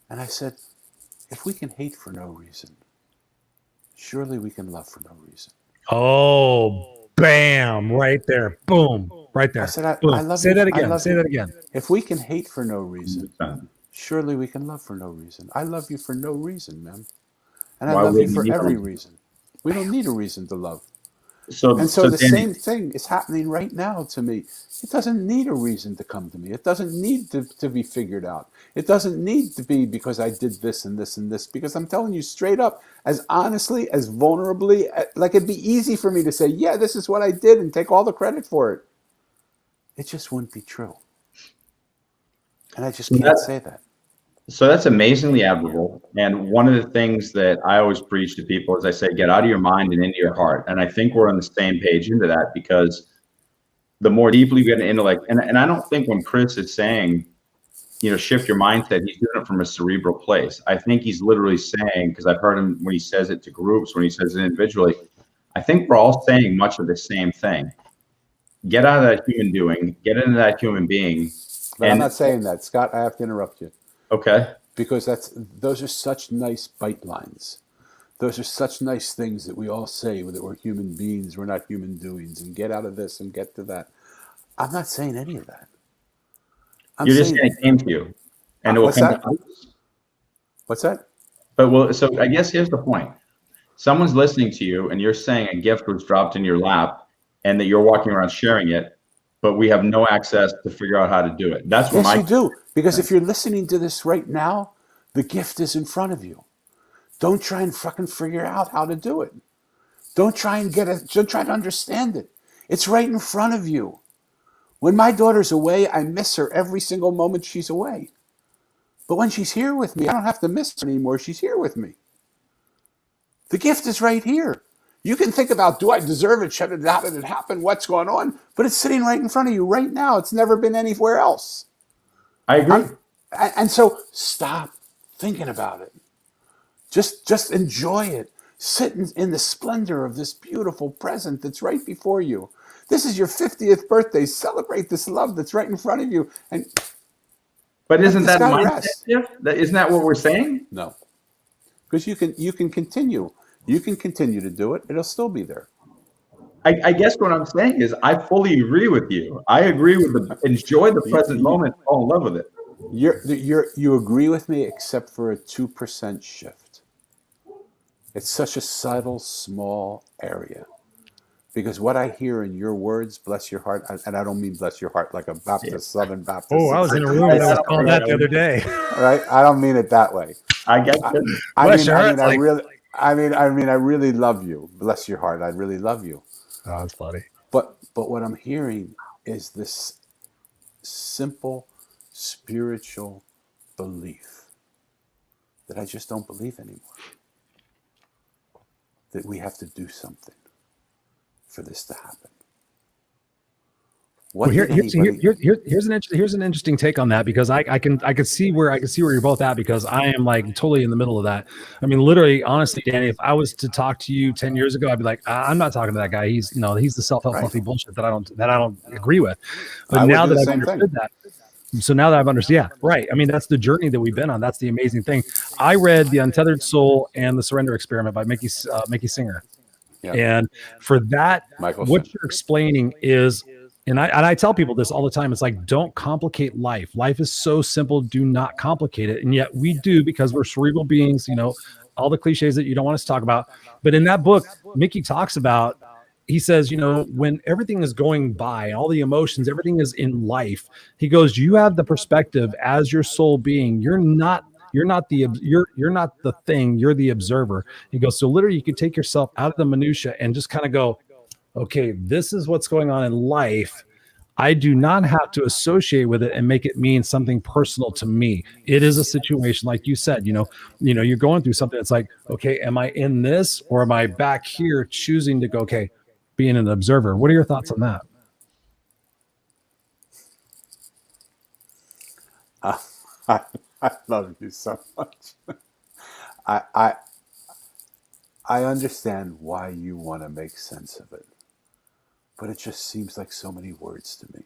And I said, if we can hate for no reason, surely we can love for no reason. Oh, bam, right there. Boom, right there. I said, I love Say you. that again. I love Say you. that again. If we can hate for no reason, surely we can love for no reason. I love you for no reason, man. And I love you for every reason. We don't need a reason to love. So the Danny, same thing is happening right now to me. It doesn't need a reason to come to me. It doesn't need to be figured out. It doesn't need to be because I did this and this and this. Because I'm telling you straight up, as honestly, as vulnerably, like it'd be easy for me to say, yeah, this is what I did and take all the credit for it. It just wouldn't be true. And I just can't say that. So that's amazingly admirable. And one of the things that I always preach to people is I say, get out of your mind and into your heart. And I think we're on the same page into that, because the more deeply you get into intellect, and I don't think when Chris is saying, shift your mindset, he's doing it from a cerebral place. I think he's literally saying, because I've heard him when he says it to groups, when he says it individually, I think we're all saying much of the same thing. Get out of that human doing, get into that human being. But I'm not saying that, Scott. I have to interrupt you. Okay. Because those are such nice bite lines. Those are such nice things that we all say, that we're human beings, we're not human doings, and get out of this and get to that. I'm not saying any of that. You're just saying it came to you. And it will come to us. What's that? So I guess here's the point. Someone's listening to you and you're saying a gift was dropped in your lap and that you're walking around sharing it, but we have no access to figure out how to do it. That's what yes, you do. Because if you're listening to this right now, the gift is in front of you. Don't try and fucking figure out how to do it. Don't try and don't try to understand it. It's right in front of you. When my daughter's away, I miss her every single moment she's away. But when she's here with me, I don't have to miss her anymore. She's here with me. The gift is right here. You can think about, do I deserve it? How did it happen? What's going on? But it's sitting right in front of you right now. It's never been anywhere else. I agree. And so stop thinking about it. Just enjoy it. Sit in the splendor of this beautiful present that's right before you. This is your 50th birthday. Celebrate this love that's right in front of you. But isn't that mindset? Isn't that what we're saying? No. Because you can continue. You can continue to do it. It'll still be there. I guess what I'm saying is I fully agree with you. I agree with enjoy the present moment, fall in love with it. You agree with me except for a 2% shift. It's such a subtle, small area. Because what I hear in your words, bless your heart, and I don't mean bless your heart like a Baptist, Southern Baptist. Oh, I was in a room that was called that the other day. Right? I don't mean it that way. I get it. I really love you. Bless your heart. I really love you. Oh, that's funny. But what I'm hearing is this simple spiritual belief that I just don't believe anymore. That we have to do something for this to happen. What Well, did anybody? here's an interesting take on that, because I can see where you're both at, because I am like totally in the middle of that. I mean, literally, honestly, Danny, if I was to talk to you 10 years ago, I'd be like, I'm not talking to that guy. He's the self-help fluffy bullshit that I don't agree with. But now that I've understood that, so now that I've understood, yeah, right. I mean, that's the journey that we've been on. That's the amazing thing. I read The Untethered Soul and The Surrender Experiment by Mickey Singer. Yeah. And for that, what you're explaining is, and I tell people this all the time, it's like, don't complicate life. Life is so simple. Do not complicate it. And yet we do, because we're cerebral beings, all the cliches that you don't want us to talk about. But in that book, Mickey talks about, he says, when everything is going by, all the emotions, everything is in life, he goes, you have the perspective as your soul being. You're not the thing, you're the observer. He goes, so literally you can take yourself out of the minutia and just kind of go, okay, this is what's going on in life. I do not have to associate with it and make it mean something personal to me. It is a situation, like you said, you're going through something. It's like, okay, am I in this, or am I back here choosing to go, okay, being an observer? What are your thoughts on that? I love you so much. I understand why you want to make sense of it, but it just seems like so many words to me.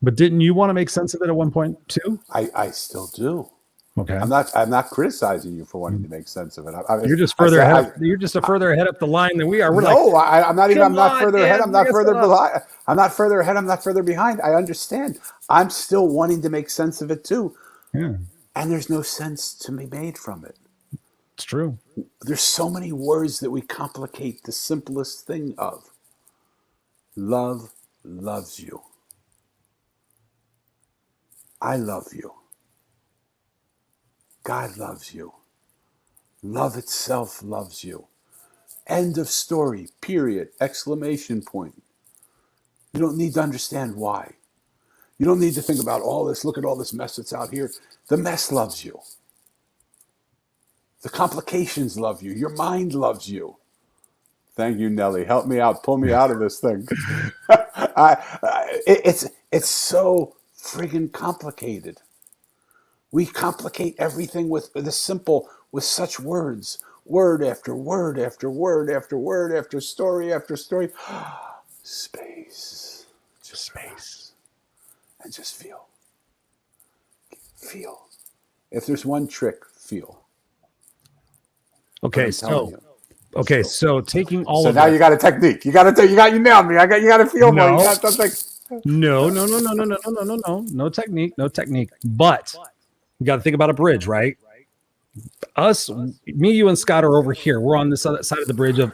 But didn't you want to make sense of it at one point too? I still do. Okay. I'm not criticizing you for wanting to make sense of it. You're just further ahead. You're just further ahead up the line than we are. I'm not further ahead. I'm not further behind. I'm not further ahead. I'm not further behind. I understand. I'm still wanting to make sense of it too. Yeah. And there's no sense to be made from it. It's true. There's so many words that we complicate the simplest thing of. Love loves you. I love you. God loves you. Love itself loves you. End of story, period, exclamation point. You don't need to understand why. You don't need to think about all this. Look at all this mess that's out here. The mess loves you. The complications love you. Your mind loves you. Thank you, Nelly. Help me out. Pull me out of this thing. It's so friggin' complicated. We complicate everything with the simple, with such words. Word after word after word after word after story after story. Space. Just space. And just feel. Feel. If there's one trick, feel. Okay, so taking all so of now that, you got a technique. You nailed me. You got to feel more. You got No technique. But you got to think about a bridge, right? Me, you, and Scott are over here. We're on this other side of the bridge of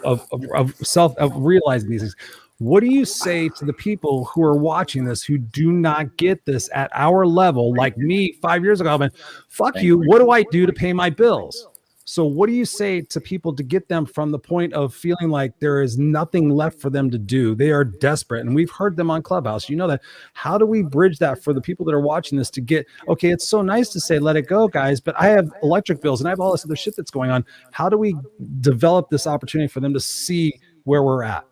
realizing these things. What do you say to the people who are watching this who do not get this at our level? Like me 5 years ago, I went, fuck you. What do I do to pay my bills? So what do you say to people to get them from the point of feeling like there is nothing left for them to do? They are desperate. And we've heard them on Clubhouse. You know that. How do we bridge that for the people that are watching this to get, okay, it's so nice to say, let it go, guys, but I have electric bills and I have all this other shit that's going on. How do we develop this opportunity for them to see where we're at?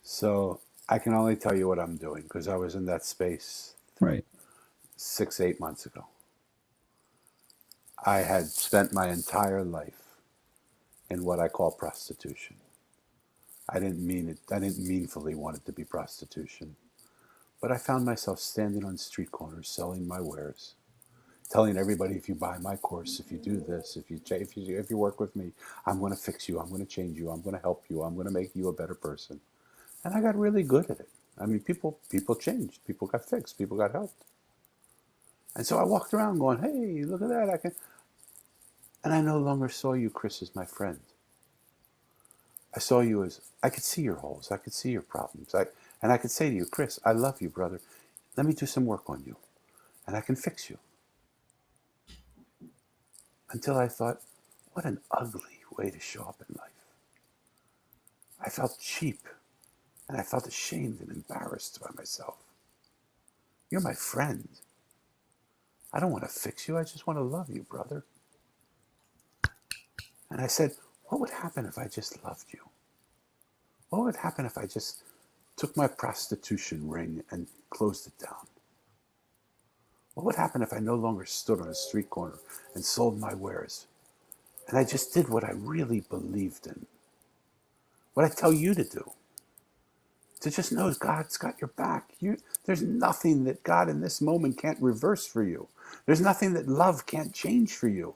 So I can only tell you what I'm doing because I was in that space 6-8 months ago. I had spent my entire life in what I call prostitution. I didn't mean it. I didn't meanfully want it to be prostitution. But I found myself standing on street corners selling my wares, telling everybody, if you buy my course, if you do this, if you work with me, I'm going to fix you. I'm going to change you. I'm going to help you. I'm going to make you a better person. And I got really good at it. I mean, people changed. People got fixed. People got helped. And so I walked around going, hey, look at that. And I no longer saw you, Chris, as my friend. I saw you as, I could see your holes. I could see your problems. And I could say to you, Chris, I love you, brother. Let me do some work on you. And I can fix you. Until I thought, what an ugly way to show up in life. I felt cheap. And I felt ashamed and embarrassed by myself. You're my friend. I don't want to fix you. I just want to love you, brother. And I said, what would happen if I just loved you? What would happen if I just took my prostitution ring and closed it down? What would happen if I no longer stood on a street corner and sold my wares? And I just did what I really believed in. What I tell you to do. To just know God's got your back. There's nothing that God in this moment can't reverse for you. There's nothing that love can't change for you.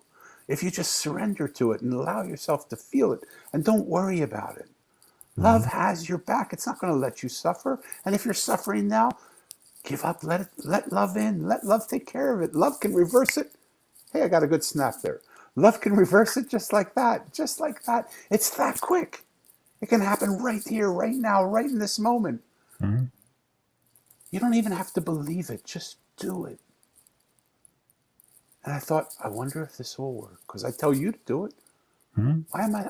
If you just surrender to it and allow yourself to feel it and don't worry about it. Love has your back. It's not going to let you suffer. And if you're suffering now, give up. Let love in. Let love take care of it. Love can reverse it. Hey, I got a good snap there. Love can reverse it just like that. Just like that. It's that quick. It can happen right here, right now, right in this moment. Mm-hmm. You don't even have to believe it. Just do it. And I thought, I wonder if this will work. Because I tell you to do it. Mm-hmm.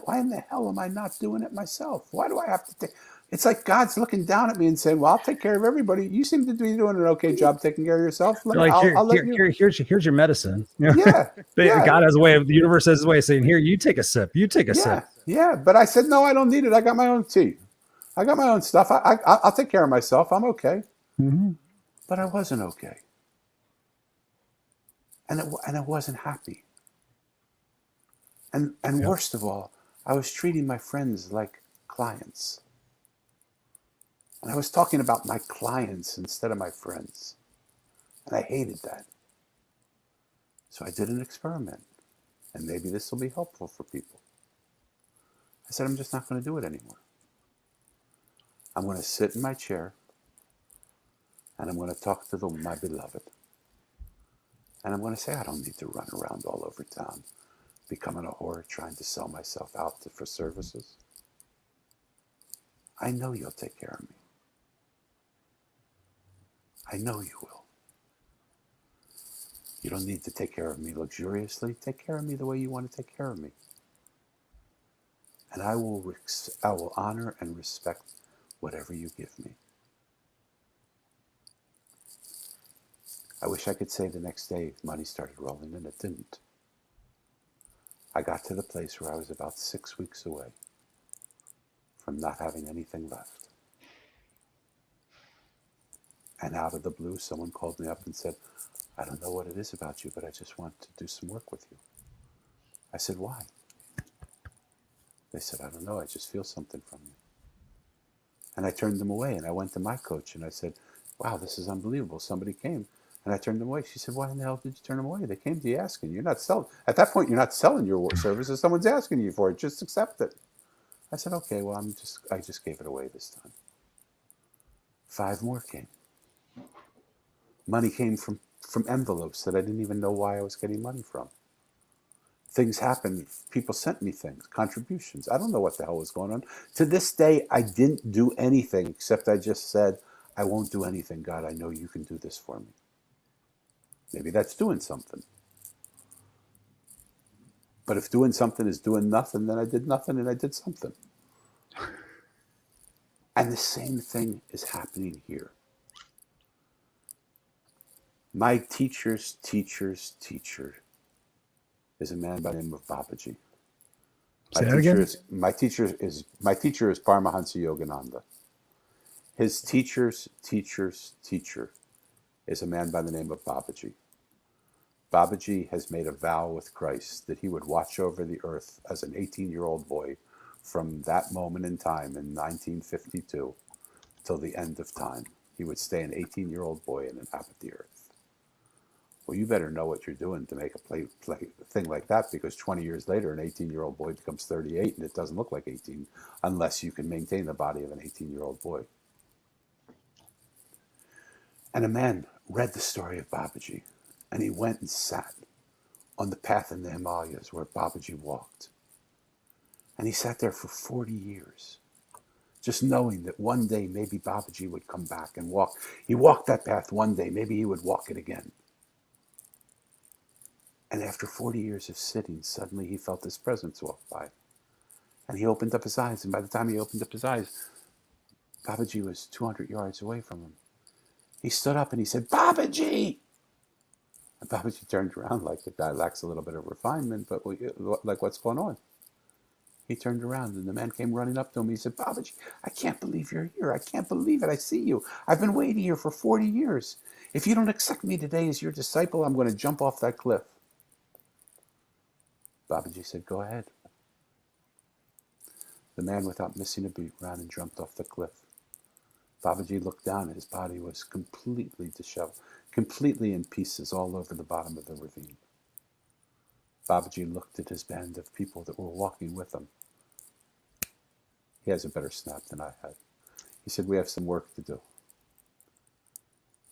Why in the hell am I not doing it myself? Why do I have to take? It's like God's looking down at me and saying, well, I'll take care of everybody. You seem to be doing an okay job taking care of yourself. Here's your medicine. Yeah. God has a way of, the universe has a way of saying, here, you take a sip. You take a sip. Yeah. But I said, no, I don't need it. I got my own tea. I got my own stuff. I'll take care of myself. I'm okay. Mm-hmm. But I wasn't okay. And I wasn't happy. And worst of all, I was treating my friends like clients. And I was talking about my clients instead of my friends. And I hated that. So I did an experiment. And maybe this will be helpful for people. I said, I'm just not going to do it anymore. I'm going to sit in my chair. And I'm going to talk to my beloved. And I'm going to say, I don't need to run around all over town, becoming a whore, trying to sell myself out for services. I know you'll take care of me. I know you will. You don't need to take care of me luxuriously. Take care of me the way you want to take care of me. And I will honor and respect whatever you give me. I wish I could say the next day money started rolling in. It didn't. I got to the place where I was about 6 weeks away from not having anything left. And out of the blue, someone called me up and said, I don't know what it is about you, but I just want to do some work with you. I said, why? They said, I don't know. I just feel something from you. And I turned them away, and I went to my coach, and I said, wow, this is unbelievable. Somebody came, and I turned them away. She said, why in the hell did you turn them away? They came to you asking. You're not selling. At that point, you're not selling your services. Someone's asking you for it. Just accept it. I said, okay, well, I just gave it away this time. 5 more came. Money came from envelopes that I didn't even know why I was getting money from. Things happened. People sent me things, contributions. I don't know what the hell was going on. To this day, I didn't do anything except I just said, I won't do anything, God. I know you can do this for me. Maybe that's doing something. But if doing something is doing nothing, then I did nothing and I did something. And the same thing is happening here. My teacher's teacher's teacher is a man by the name of Babaji. My teacher is Paramahansa Yogananda. His teacher's teacher's teacher is a man by the name of Babaji. Babaji has made a vow with Christ that he would watch over the earth as an 18-year-old boy from that moment in time in 1952 till the end of time. He would stay an 18-year-old boy and inhabit the earth. Well, you better know what you're doing to make a thing like that, because 20 years later, an 18-year-old boy becomes 38, and it doesn't look like 18 unless you can maintain the body of an 18-year-old boy. And a man read the story of Babaji, and he went and sat on the path in the Himalayas where Babaji walked. And he sat there for 40 years, just knowing that one day maybe Babaji would come back and walk. He walked that path one day, maybe he would walk it again. And after 40 years of sitting, suddenly he felt his presence walk by. And he opened up his eyes, and by the time he opened up his eyes, Babaji was 200 yards away from him. He stood up and he said, Babaji! And Babaji turned around like the guy lacks a little bit of refinement, but like, what's going on? He turned around and the man came running up to him. He said, Babaji, I can't believe you're here. I can't believe it. I see you. I've been waiting here for 40 years. If you don't accept me today as your disciple, I'm going to jump off that cliff. Babaji said, go ahead. The man, without missing a beat, ran and jumped off the cliff. Babaji looked down. His body was completely disheveled, completely in pieces all over the bottom of the ravine. Babaji looked at his band of people that were walking with him. He has a better snap than I had. He said, we have some work to do.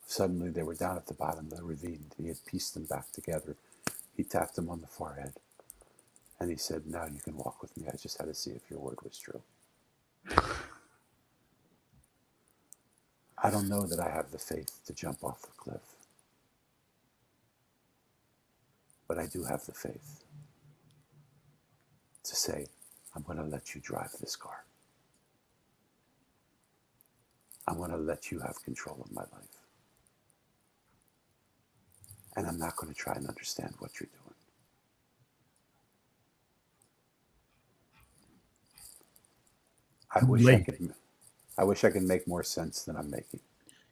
Suddenly they were down at the bottom of the ravine. He had pieced them back together. He tapped them on the forehead. And he said, now you can walk with me. I just had to see if your word was true. I don't know that I have the faith to jump off the cliff. But I do have the faith to say, I'm going to let you drive this car. I'm going to let you have control of my life. And I'm not going to try and understand what you're doing. I wish I could make more sense than I'm making.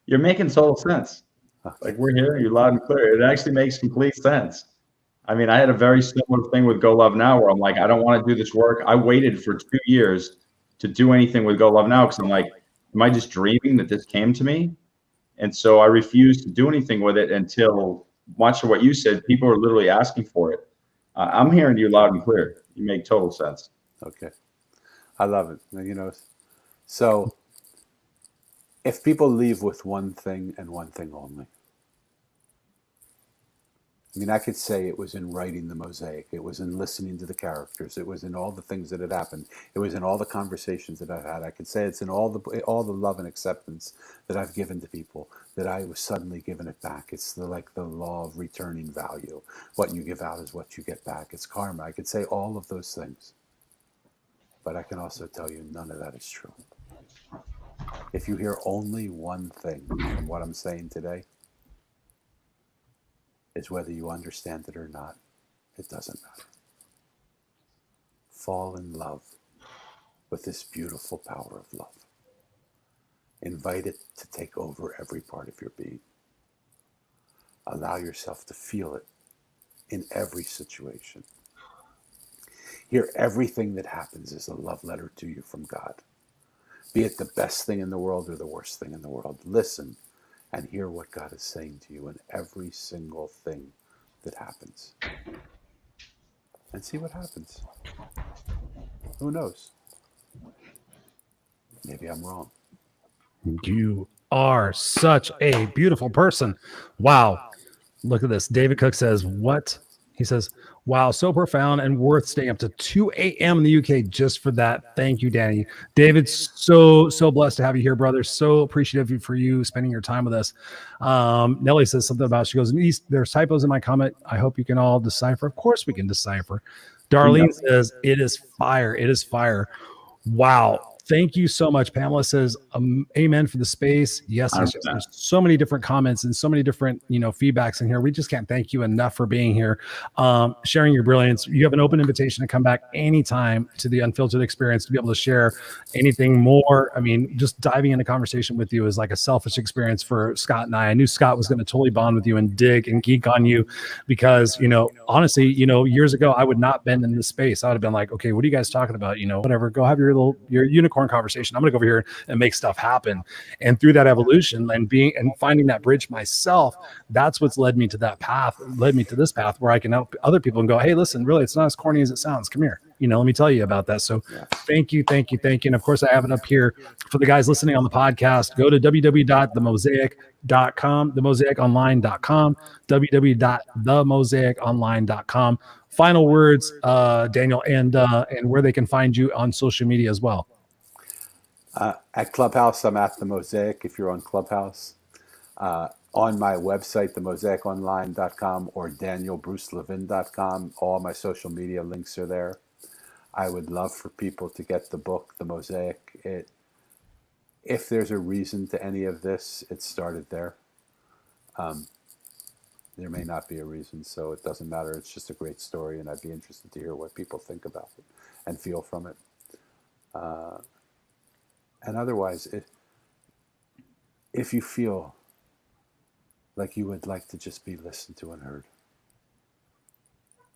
You're making total sense. Like, we're hearing you loud and clear. It actually makes complete sense. I mean, I had a very similar thing with Go Love Now, where I'm like, I don't want to do this work. I waited for 2 years to do anything with Go Love Now because I'm like, am I just dreaming that this came to me? And so I refused to do anything with it until, much of what you said, people are literally asking for it. I'm hearing you loud and clear. You make total sense. Okay. I love it. You know, so if people leave with one thing and one thing only, I mean, I could say it was in writing the Mosaic. It was in listening to the characters. It was in all the things that had happened. It was in all the conversations that I've had. I could say it's in all the love and acceptance that I've given to people, that I was suddenly given it back. It's like the law of returning value. What you give out is what you get back. It's karma. I could say all of those things. But I can also tell you none of that is true. If you hear only one thing from what I'm saying today, is whether you understand it or not, it doesn't matter. Fall in love with this beautiful power of love. Invite it to take over every part of your being. Allow yourself to feel it in every situation. Hear everything that happens as a love letter to you from God. Be it the best thing in the world or the worst thing in the world. Listen and hear what God is saying to you in every single thing that happens. And see what happens. Who knows? Maybe I'm wrong. You are such a beautiful person. Wow. Look at this. David Cook says, what? He says, wow, so profound and worth staying up to 2 a.m. in the UK just for that. Thank you, Danny. David, so blessed to have you here, brother. So appreciative for you spending your time with us. Nellie says something about, she goes, there's typos in my comment. I hope you can all decipher. Of course we can decipher. Darlene says, it is fire. It is fire. Wow. Thank you so much. Pamela says, amen for the space. Yes, there's so many different comments and so many different, feedbacks in here. We just can't thank you enough for being here, sharing your brilliance. You have an open invitation to come back anytime to the Unfiltered experience to be able to share anything more. I mean, just diving into conversation with you is like a selfish experience for Scott and I. I knew Scott was going to totally bond with you and dig and geek on you because, honestly, years ago, I would not been in this space. I would have been like, okay, what are you guys talking about? Whatever, go have your unicorn conversation. I'm going to go over here and make stuff happen. And through that evolution and finding that bridge myself, that's what's led me to that path, led me to this path where I can help other people and go, hey, listen, really, it's not as corny as it sounds. Come here. Let me tell you about that. So thank you. And of course, I have it up here for the guys listening on the podcast. Go to www.themosaic.com, themosaiconline.com, www.themosaiconline.com. Final words, Daniel, and where they can find you on social media as well. At Clubhouse, I'm at The Mosaic if you're on Clubhouse. On my website, themosaiconline.com or danielbrucelevin.com. All my social media links are there. I would love for people to get the book, The Mosaic. If there's a reason to any of this, it started there. there may not be a reason, so it doesn't matter. It's just a great story, and I'd be interested to hear what people think about it and feel from it. And otherwise, if you feel like you would like to just be listened to and heard,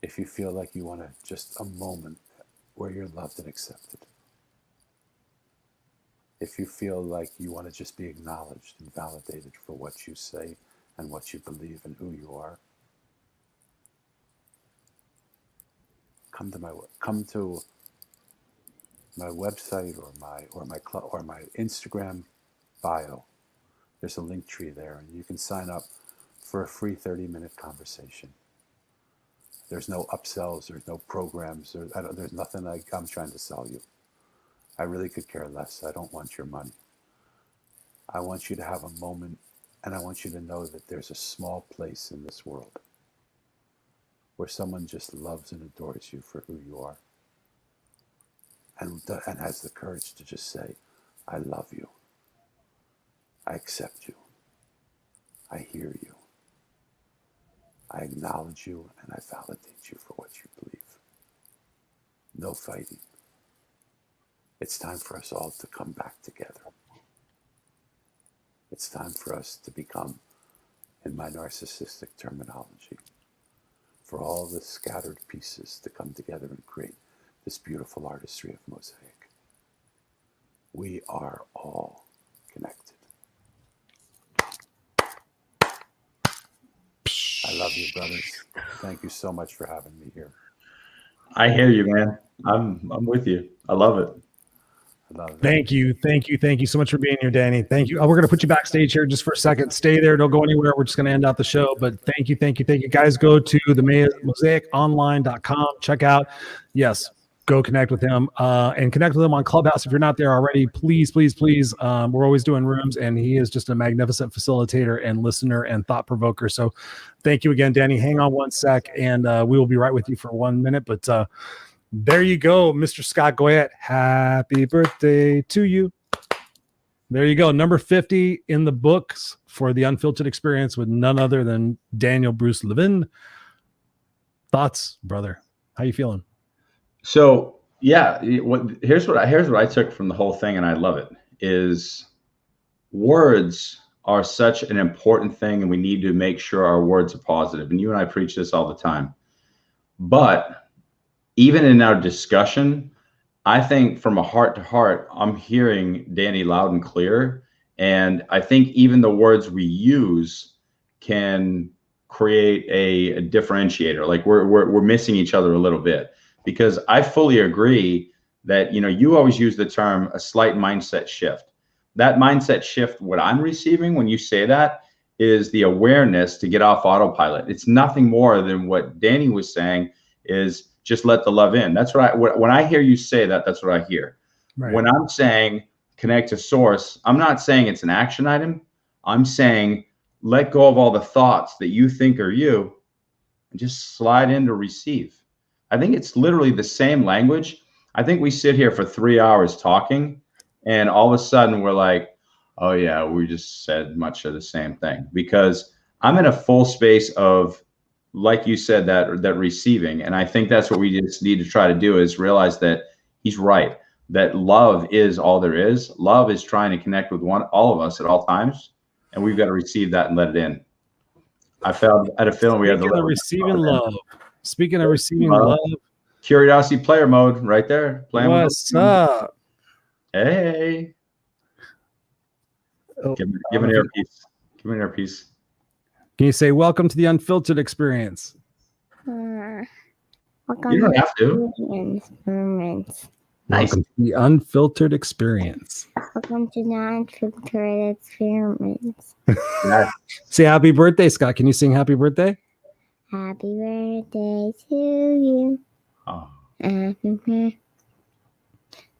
if you feel like you want just a moment where you're loved and accepted, if you feel like you want to just be acknowledged and validated for what you say and what you believe and who you are, come to my website or my Instagram bio. There's a link tree there, and you can sign up for a free 30-minute conversation. There's no upsells, there's no programs, there's nothing like I'm trying to sell you. I really could care less. I don't want your money. I want you to have a moment, and I want you to know that there's a small place in this world where someone just loves and adores you for who you are, and has the courage to just say, I love you. I accept you. I hear you. I acknowledge you, and I validate you for what you believe. No fighting. It's time for us all to come back together. It's time for us to become, in my narcissistic terminology, for all the scattered pieces to come together and create this beautiful artistry of Mosaic. We are all connected. I love you, brothers. Thank you so much for having me here. I hear you, man. I'm with you. I love it. Thank you so much for being here, Danny. Thank you. We're going to put you backstage here just for a second. Stay there. Don't go anywhere. We're just going to end out the show. But thank you. Guys, go to the mosaiconline.com. Check out. Yes, go connect with him and connect with him on Clubhouse. If you're not there already, please. We're always doing rooms, and he is just a magnificent facilitator and listener and thought provoker. So thank you again, Danny. Hang on one sec, and we will be right with you for 1 minute. But there you go, Mr. Scott Goyette. Happy birthday to you. There you go. Number 50 in the books for the Unfiltered experience with none other than Daniel Bruce Levin. Thoughts, brother? How you feeling? So yeah, here's what I took from the whole thing, and I love it, is words are such an important thing, and we need to make sure our words are positive. And you and I preach this all the time. But even in our discussion, I think from a heart to heart, I'm hearing Danny loud and clear. And I think even the words we use can create a differentiator. Like we're missing each other a little bit, because I fully agree that, you always use the term a slight mindset shift. That mindset shift, what I'm receiving when you say that, is the awareness to get off autopilot. It's nothing more than what Danny was saying, is just let the love in. That's when I hear you say that, that's what I hear. Right. When I'm saying connect to source, I'm not saying it's an action item. I'm saying let go of all the thoughts that you think are you and just slide in to receive. I think it's literally the same language. I think we sit here for 3 hours talking, and all of a sudden we're like, oh yeah, we just said much of the same thing, because I'm in a full space of, like you said, that receiving. And I think that's what we just need to try to do, is realize that he's right, that love is all there is. Love is trying to connect with all of us at all times, and we've got to receive that and let it in. I had a feeling we had to receiving love. Speaking of receiving love, curiosity player mode right there. What's up? Hey. Give me an earpiece. Give me an earpiece. Can you say welcome to the Unfiltered experience? You don't have to. Nice. Welcome to the Unfiltered experience. Welcome to the Unfiltered experience. Say happy birthday, Scott. Can you sing happy birthday? Happy birthday to you. Oh. Happy birthday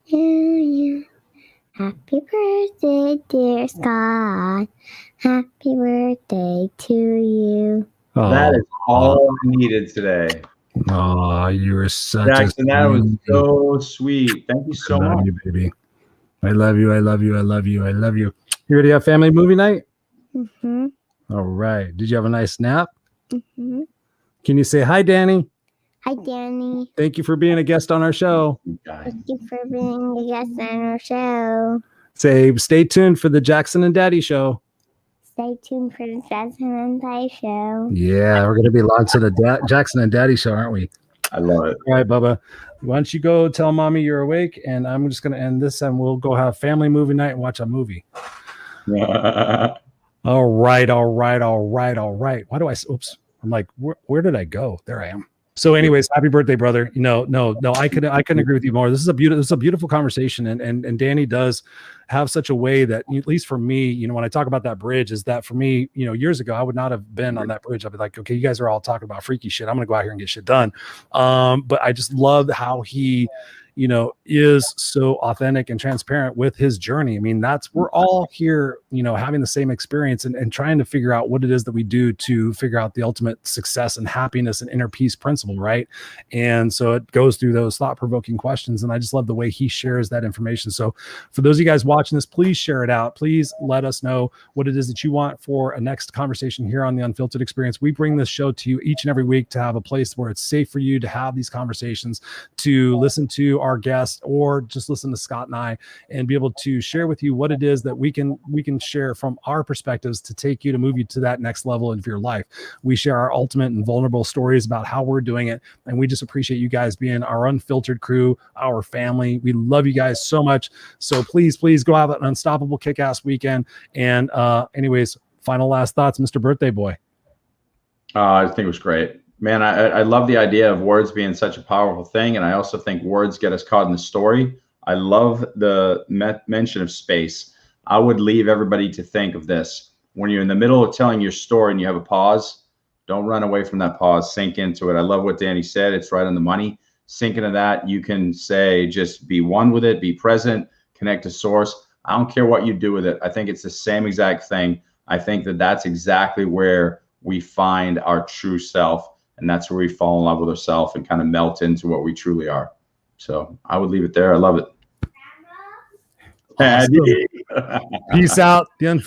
to you. Happy birthday, dear Scott. Happy birthday to you. Oh, that is all I needed today. Oh, you were such Jackson, that was so sweet. Thank you so much. I love you, baby. I love you. I love you. I love you. I love you. You ready to have family movie night? Mm-hmm. All right. Did you have a nice nap? Mm-hmm. Can you say hi, Danny? Hi, Danny. Thank you for being a guest on our show. Thank you for being a guest on our show. Say, stay tuned for the Jackson and Daddy show. Stay tuned for the Jackson and Daddy show. Yeah, we're going to be launching the Jackson and Daddy show, aren't we? I love it. All right, Bubba. Why don't you go tell mommy you're awake, and I'm just going to end this, and we'll go have family movie night and watch a movie. All right. Why do I? Oops. I'm like, where did I go? There I am. So, anyways, happy birthday, brother. No, I couldn't agree with you more. This is a beautiful conversation, and Danny does have such a way that, at least for me, when I talk about that bridge, is that for me, years ago, I would not have been on that bridge. I'd be like, okay, you guys are all talking about freaky shit. I'm gonna go out here and get shit done. But I just love how he, is so authentic and transparent with his journey. I mean, we're all here, having the same experience and trying to figure out what it is that we do to figure out the ultimate success and happiness and inner peace principle, right? And so it goes through those thought-provoking questions, and I just love the way he shares that information. So for those of you guys watching this, please share it out. Please let us know what it is that you want for a next conversation here on the Unfiltered Experience. We bring this show to you each and every week to have a place where it's safe for you to have these conversations, to listen to our guests, or just listen to Scott and I, and be able to share with you what it is that we can share from our perspectives to take you, to move you to that next level of your life. We share our ultimate and vulnerable stories about how we're doing it, and we just appreciate you guys being our unfiltered crew, our family. We love you guys so much. So please go have an unstoppable kick-ass weekend. And anyways, last thoughts, Mr. Birthday Boy. I think it was great. Man, I love the idea of words being such a powerful thing. And I also think words get us caught in the story. I love the mention of space. I would leave everybody to think of this. When you're in the middle of telling your story and you have a pause, don't run away from that pause. Sink into it. I love what Danny said. It's right on the money. Sink into that. You can say, just be one with it, be present, connect to source. I don't care what you do with it. I think it's the same exact thing. I think that that's exactly where we find our true self. And that's where we fall in love with ourselves and kind of melt into what we truly are. So I would leave it there. I love it. Awesome. Peace out. The Unfiltered.